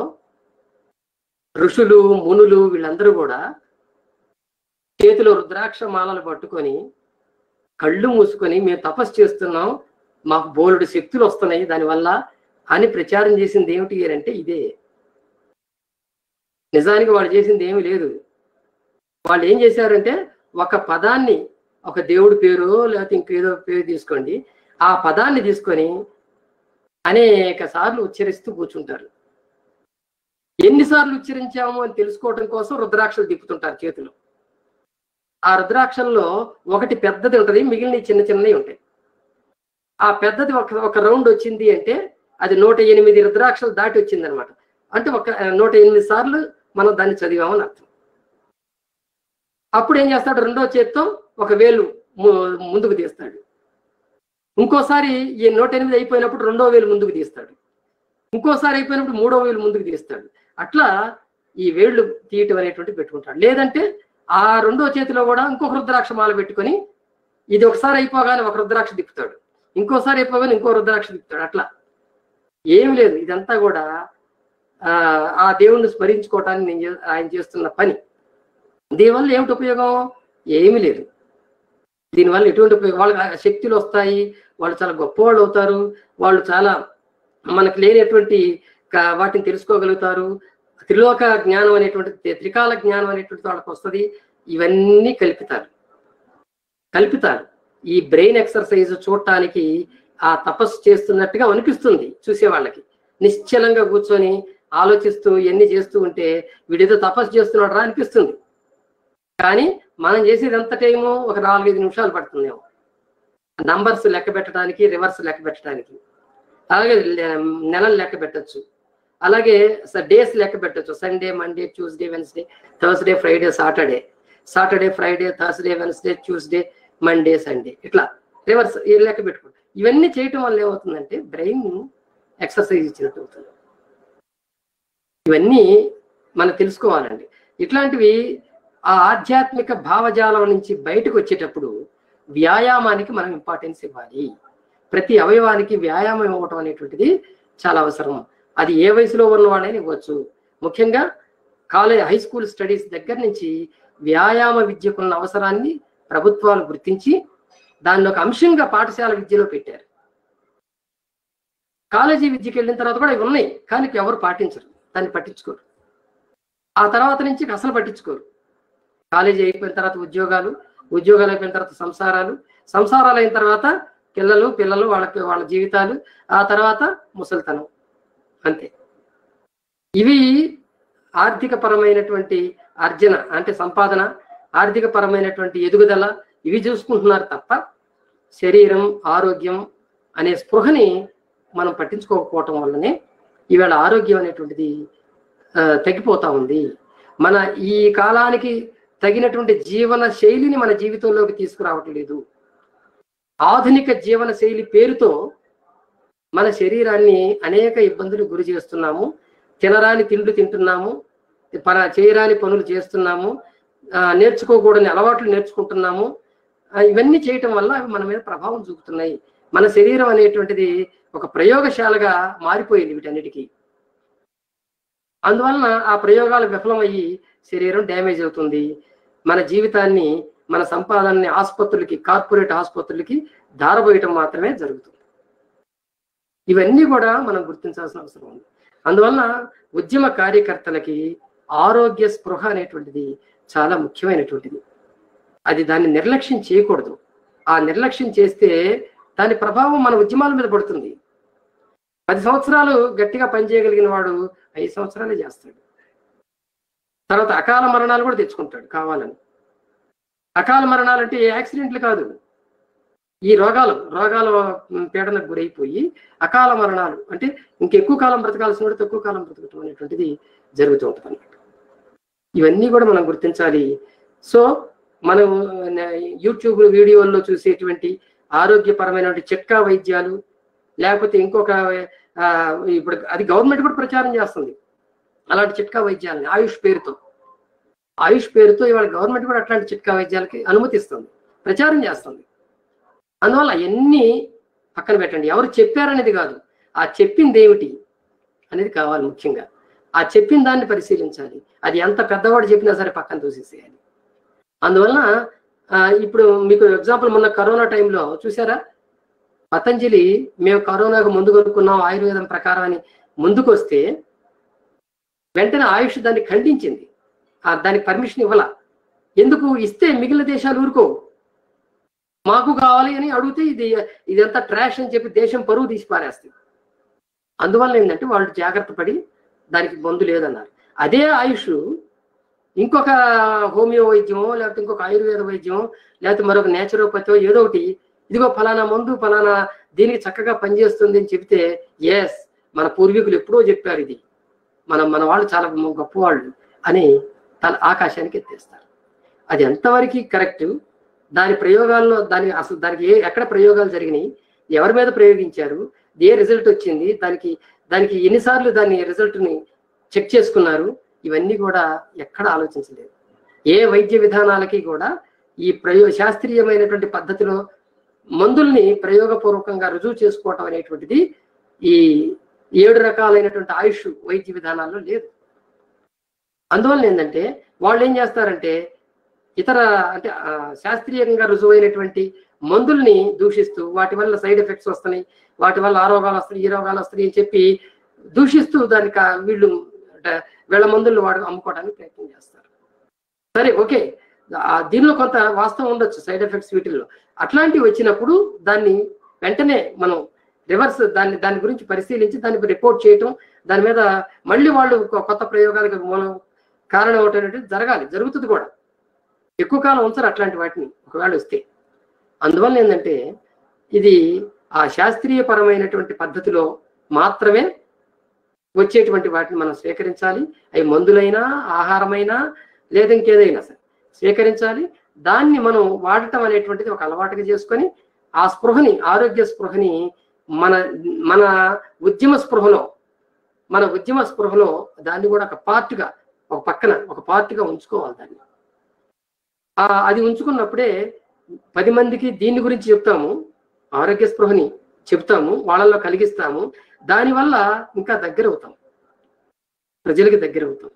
[SPEAKER 2] ఋషులు, మునులు వీళ్ళందరూ కూడా చేతిలో రుద్రాక్ష మాలలు పట్టుకొని కళ్ళు మూసుకొని మేము తపస్సు చేస్తున్నాం, మాకు బోలెడు శక్తులు వస్తున్నాయి దానివల్ల అని ప్రచారం చేసింది ఏమిటి అంటే ఇదే. నిజానికి వాళ్ళు చేసింది ఏమీ లేదు. వాళ్ళు ఏం చేశారంటే ఒక పదాన్ని, ఒక దేవుడి పేరు లేకపోతే ఇంకేదో పేరు తీసుకోండి, ఆ పదాన్ని తీసుకొని అనేక సార్లు ఉచ్చరిస్తూ కూర్చుంటారు. ఎన్నిసార్లు ఉచ్చరించాము అని తెలుసుకోవడం కోసం రుద్రాక్షలు తిప్పుతుంటారు చేతిలో. ఆ రుద్రాక్షల్లో ఒకటి పెద్దది ఉంటుంది, మిగిలిన చిన్న చిన్నవి ఉంటాయి. ఆ పెద్దది ఒక రౌండ్ వచ్చింది అంటే అది 108 రుద్రాక్షలు దాటి వచ్చింది అనమాట. అంటే ఒక 108 సార్లు మనం దాన్ని చదివామని అర్థం. అప్పుడు ఏం చేస్తాడు, రెండో చేత్తో ఒక వేలు ముందుకు తీస్తాడు. ఇంకోసారి ఈ 108 అయిపోయినప్పుడు రెండో వేలు ముందుకు తీస్తాడు. ఇంకోసారి అయిపోయినప్పుడు మూడో వేలు ముందుకు తీస్తాడు. అట్లా ఈ వేళ్ళు తీయటం అనేటువంటి పెట్టుకుంటాడు. లేదంటే ఆ రెండో చేతిలో కూడా ఇంకొక రుద్రాక్ష మాల పెట్టుకొని ఇది ఒకసారి అయిపోగానే ఒక రుద్రాక్ష తిప్పుతాడు, ఇంకోసారి అయిపోగానే ఇంకో రుద్రాక్ష తిప్పుతాడు. అట్లా ఏమి లేదు. ఇదంతా కూడా ఆ దేవుణ్ణి స్మరించుకోవటానికి ఆయన చేస్తున్న పని. దీనివల్ల ఏమిటి ఉపయోగం? ఏమీ లేదు. దీనివల్ల ఎటువంటి ఉపయోగం? వాళ్ళకి శక్తులు వస్తాయి, వాళ్ళు చాలా గొప్పవాళ్ళు అవుతారు, వాళ్ళు చాలా మనకు లేనటువంటి వాటిని తెలుసుకోగలుగుతారు, త్రిలోక జ్ఞానం అనేటువంటి, త్రికాల జ్ఞానం అనేటువంటి వాళ్ళకి వస్తుంది. ఇవన్నీ కల్పితాలు. ఈ బ్రెయిన్ ఎక్సర్సైజ్ చూడటానికి ఆ తపస్సు చేస్తున్నట్టుగా అనిపిస్తుంది చూసే వాళ్ళకి. నిశ్చలంగా కూర్చొని ఆలోచిస్తూ ఎన్ని చేస్తూ ఉంటే వీడేదో తపస్సు చేస్తున్నాడు రా అనిపిస్తుంది. కానీ మనం చేసేది ఎంత టైము? ఒక 4-5 నిమిషాలు పడుతుందేమో నంబర్స్ లెక్క పెట్టడానికి, రివర్స్ లెక్క పెట్టడానికి. అలాగే నెలలు లెక్క పెట్టచ్చు, అలాగే డేస్ లెక్క పెట్టచ్చు. Sunday, Monday, Tuesday, Wednesday, Thursday, Friday, Saturday, Friday, Thursday, Wednesday, Tuesday, Monday, Sunday, ఇట్లా రివర్స్ లెక్క పెట్టుకోండి. ఇవన్నీ చేయటం వల్ల ఏమవుతుందంటే బ్రెయిన్ ఎక్సర్సైజ్ ఇచ్చినట్టు అవుతుంది. ఇవన్నీ మనం తెలుసుకోవాలండి. ఇట్లాంటివి ఆ ఆధ్యాత్మిక భావజాలం నుంచి బయటకు వచ్చేటప్పుడు వ్యాయామానికి మనం ఇంపార్టెన్స్ ఇవ్వాలి. ప్రతి అవయవానికి వ్యాయామం ఇవ్వటం అనేటువంటిది చాలా అవసరం. అది ఏ వయసులో ఉన్న వాళ్ళైనా ఇవ్వచ్చు. ముఖ్యంగా హై స్కూల్ స్టడీస్ దగ్గర నుంచి వ్యాయామ విద్యకున్న అవసరాన్ని ప్రభుత్వాలు గుర్తించి దాన్ని ఒక అంశంగా పాఠశాల విద్యలో పెట్టారు. కాలేజీ విద్యకి వెళ్ళిన తర్వాత కూడా ఇవి ఉన్నాయి, కానీ ఎవరు పాటించరు, దాన్ని పట్టించుకోరు. ఆ తర్వాత నుంచి అసలు పట్టించుకోరు. కాలేజీ అయిపోయిన తర్వాత ఉద్యోగాలు అయిపోయిన తర్వాత సంసారాలు అయిన తర్వాత పిల్లలు వాళ్ళ జీవితాలు, ఆ తర్వాత ముసలితనం, అంతే. ఇవి ఆర్థిక పరమైనటువంటి అర్జన అంటే సంపాదన, ఆర్థిక పరమైనటువంటి ఎదుగుదల, ఇవి చూసుకుంటున్నారు తప్ప శరీరం, ఆరోగ్యం అనే స్పృహని మనం పట్టించుకోకపోవటం వల్లనే ఈవేళ ఆరోగ్యం అనేటువంటిది తగ్గిపోతా ఉంది. మన ఈ కాలానికి తగినటువంటి జీవన శైలిని మన జీవితంలోకి తీసుకురావట్లేదు. ఆధునిక జీవన శైలి పేరుతో మన శరీరాన్ని అనేక ఇబ్బందులు గురి చేస్తున్నాము. తినరాని తిండ్లు తింటున్నాము, చేయరాని పనులు చేస్తున్నాము, నేర్చుకోకూడని అలవాట్లు నేర్చుకుంటున్నాము. ఇవన్నీ చేయటం వల్ల అవి మన మీద ప్రభావం చూపుతున్నాయి. మన శరీరం అనేటువంటిది ఒక ప్రయోగశాలగా మారిపోయింది వీటన్నిటికీ. అందువలన ఆ ప్రయోగాలు విఫలమయ్యి శరీరం డ్యామేజ్ అవుతుంది. మన జీవితాన్ని, మన సంపాదనని ఆసుపత్రులకి, కార్పొరేట్ ఆసుపత్రులకి ధారపోయటం మాత్రమే జరుగుతుంది. ఇవన్నీ కూడా మనం గుర్తించాల్సిన అవసరం ఉంది. అందువలన ఉద్యమ కార్యకర్తలకి ఆరోగ్య స్పృహ అనేటువంటిది చాలా ముఖ్యమైనటువంటిది. అది దాన్ని నిర్లక్ష్యం చేయకూడదు. ఆ నిర్లక్ష్యం చేస్తే దాని ప్రభావం మన ఉద్యమాల మీద పడుతుంది. 10 సంవత్సరాలు గట్టిగా పనిచేయగలిగిన వాడు 5 సంవత్సరాలే చేస్తాడు. తర్వాత అకాల మరణాలు కూడా తెచ్చుకుంటాడు కావాలని. అకాల మరణాలు అంటే యాక్సిడెంట్లు కాదు, ఈ రోగాల పీడనకు గురైపోయి అకాల మరణాలు అంటే ఇంకెక్కువ కాలం బ్రతకాల్సిన వాడు తక్కువ కాలం బ్రతకటం అనేటువంటిది జరుగుతూ ఉంటుంది అన్నమాట. ఇవన్నీ కూడా మనం గుర్తించాలి. సో మనం యూట్యూబ్ వీడియోల్లో చూసేటువంటి ఆరోగ్యపరమైనటువంటి చిట్కా వైద్యాలు, లేకపోతే ఇంకొక ఇప్పుడు అది గవర్నమెంట్ కూడా ప్రచారం చేస్తుంది అలాంటి చిట్కా వైద్యాలని ఆయుష్ పేరుతో ఇవాళ గవర్నమెంట్ కూడా అట్లాంటి చిట్కా వైద్యాలకి అనుమతిస్తుంది, ప్రచారం చేస్తుంది. అందువల్ల అవన్నీ పక్కన పెట్టండి. ఎవరు చెప్పారనేది కాదు, ఆ చెప్పింది ఏమిటి అనేది కావాలి. ముఖ్యంగా ఆ చెప్పిన దాన్ని పరిశీలించాలి. అది ఎంత పెద్దవాడు చెప్పినా సరే పక్కన తోసేసేయాలి. అందువలన ఇప్పుడు మీకు ఎగ్జాంపుల్, మొన్న కరోనా టైంలో చూసారా, పతంజలి మేము కరోనాకు ముందు కొనుక్కున్నాం ఆయుర్వేదం ప్రకారం అని ముందుకు వస్తే వెంటనే ఆయుష్ దాన్ని ఖండించింది. దానికి పర్మిషన్ ఇవ్వాల. ఎందుకు ఇస్తే మిగిలిన దేశాలు ఊరుకోవు, మాకు కావాలి అని అడిగితే ఇదంతా ట్రాష్ అని చెప్పి దేశం పరువు తీసి పారేస్తుంది. అందువల్ల ఏంటంటే వాళ్ళు జాగ్రత్త పడి దానికి మందు లేదన్నారు. అదే ఆయుష్ ఇంకొక హోమియో వైద్యమో లేకపోతే ఇంకొక ఆయుర్వేద వైద్యమో లేకపోతే మరొక నేచురోపతియో ఏదో ఒకటి, ఇదిగో ఫలానా మందు ఫలానా దీనికి చక్కగా పనిచేస్తుంది అని చెప్తే, ఎస్ మన పూర్వీకులు ఎప్పుడో చెప్పారు, ఇది మన వాళ్ళు చాలా గొప్పవాళ్ళు అని తన ఆకాశానికి ఎత్తేస్తారు. అది ఎంతవరకు కరెక్ట్, దాని ప్రయోగాల్లో దానికి ఎక్కడ ప్రయోగాలు జరిగినాయి, ఎవరి మీద ప్రయోగించారు, ఏ రిజల్ట్ వచ్చింది, దానికి ఎన్నిసార్లు దాని రిజల్ట్ని చెక్ చేసుకున్నారు, ఇవన్నీ కూడా ఎక్కడ ఆలోచించలేదు. ఏ వైద్య విధానాలకి కూడా ఈ శాస్త్రీయమైనటువంటి పద్ధతిలో మందుల్ని ప్రయోగపూర్వకంగా రుజువు చేసుకోవటం అనేటువంటిది ఈ 7 రకాలైనటువంటి ఆయుష్ వైద్య విధానాల్లో లేదు. అందువల్ల ఏంటంటే వాళ్ళు ఏం చేస్తారంటే ఇతర అంటే శాస్త్రీయంగా రుజువైనటువంటి మందుల్ని దూషిస్తూ వాటి వల్ల సైడ్ ఎఫెక్ట్స్ వస్తున్నాయి, వాటి వల్ల ఆ రోగాలు వస్తాయి ఈ రోగాలు వస్తాయి అని చెప్పి దూషిస్తూ దానికి వీళ్ళ మందులను అమ్ముకోవడానికి ప్రయత్నం చేస్తారు. సరే, ఓకే, దీనిలో కొంత వాస్తవం ఉండొచ్చు, సైడ్ ఎఫెక్ట్స్ వీటిల్లో. అట్లాంటివి వచ్చినప్పుడు దాన్ని వెంటనే మనం రివర్స్ దాని గురించి పరిశీలించి దాన్ని రిపోర్ట్ చేయటం, దాని మీద మళ్ళీ వాళ్ళు కొత్త ప్రయోగాలకు మూలం కారణం అవటం జరుగుతుంది కూడా. ఎక్కువ కాలం ఉంచరు అట్లాంటి వాటిని ఒకవేళ వస్తే. అందువల్ల ఏంటంటే ఇది ఆ శాస్త్రీయపరమైనటువంటి పద్ధతిలో మాత్రమే వచ్చేటువంటి వాటిని మనం స్వీకరించాలి. అవి మందులైనా ఆహారమైనా లేదా ఇంకేదైనా సరే స్వీకరించాలి. దాన్ని మనం వాడటం అనేటువంటిది ఒక అలవాటుగా చేసుకొని ఆ స్పృహని, ఆరోగ్య స్పృహని మన ఉద్యమ స్పృహలో దాన్ని కూడా ఒక పార్ట్గా ఉంచుకోవాలి. దాన్ని అది ఉంచుకున్నప్పుడే 10 మందికి దీని గురించి చెప్తాము, ఆరోగ్య స్పృహని చెప్తాము, వాళ్ళల్లో కలిగిస్తాము. దానివల్ల ఇంకా దగ్గర అవుతాం, ప్రజలకి దగ్గర అవుతాం.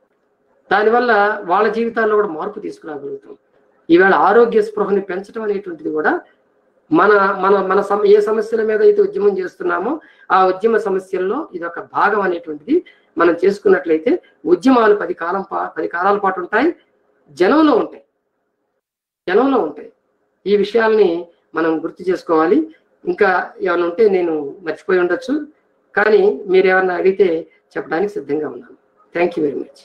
[SPEAKER 2] దానివల్ల వాళ్ళ జీవితాల్లో కూడా మార్పు తీసుకురాగలుగుతాం. ఈవేళ ఆరోగ్య స్పృహని పెంచడం అనేటువంటిది కూడా మన ఏ సమస్యల మీద అయితే ఉద్యమం చేస్తున్నామో ఆ ఉద్యమ సమస్యల్లో ఇది ఒక భాగం అనేటువంటిది మనం చేసుకున్నట్లయితే ఉద్యమాలు 10 కాలాల పాటు ఉంటాయి, జనంలో ఉంటాయి. ఈ విషయాల్ని మనం గుర్తు చేసుకోవాలి. ఇంకా ఏమైనా ఉంటే నేను మర్చిపోయి ఉండొచ్చు, కానీ మీరు ఏమన్నా అడిగితే చెప్పడానికి సిద్ధంగా ఉన్నాను. Thank you very much.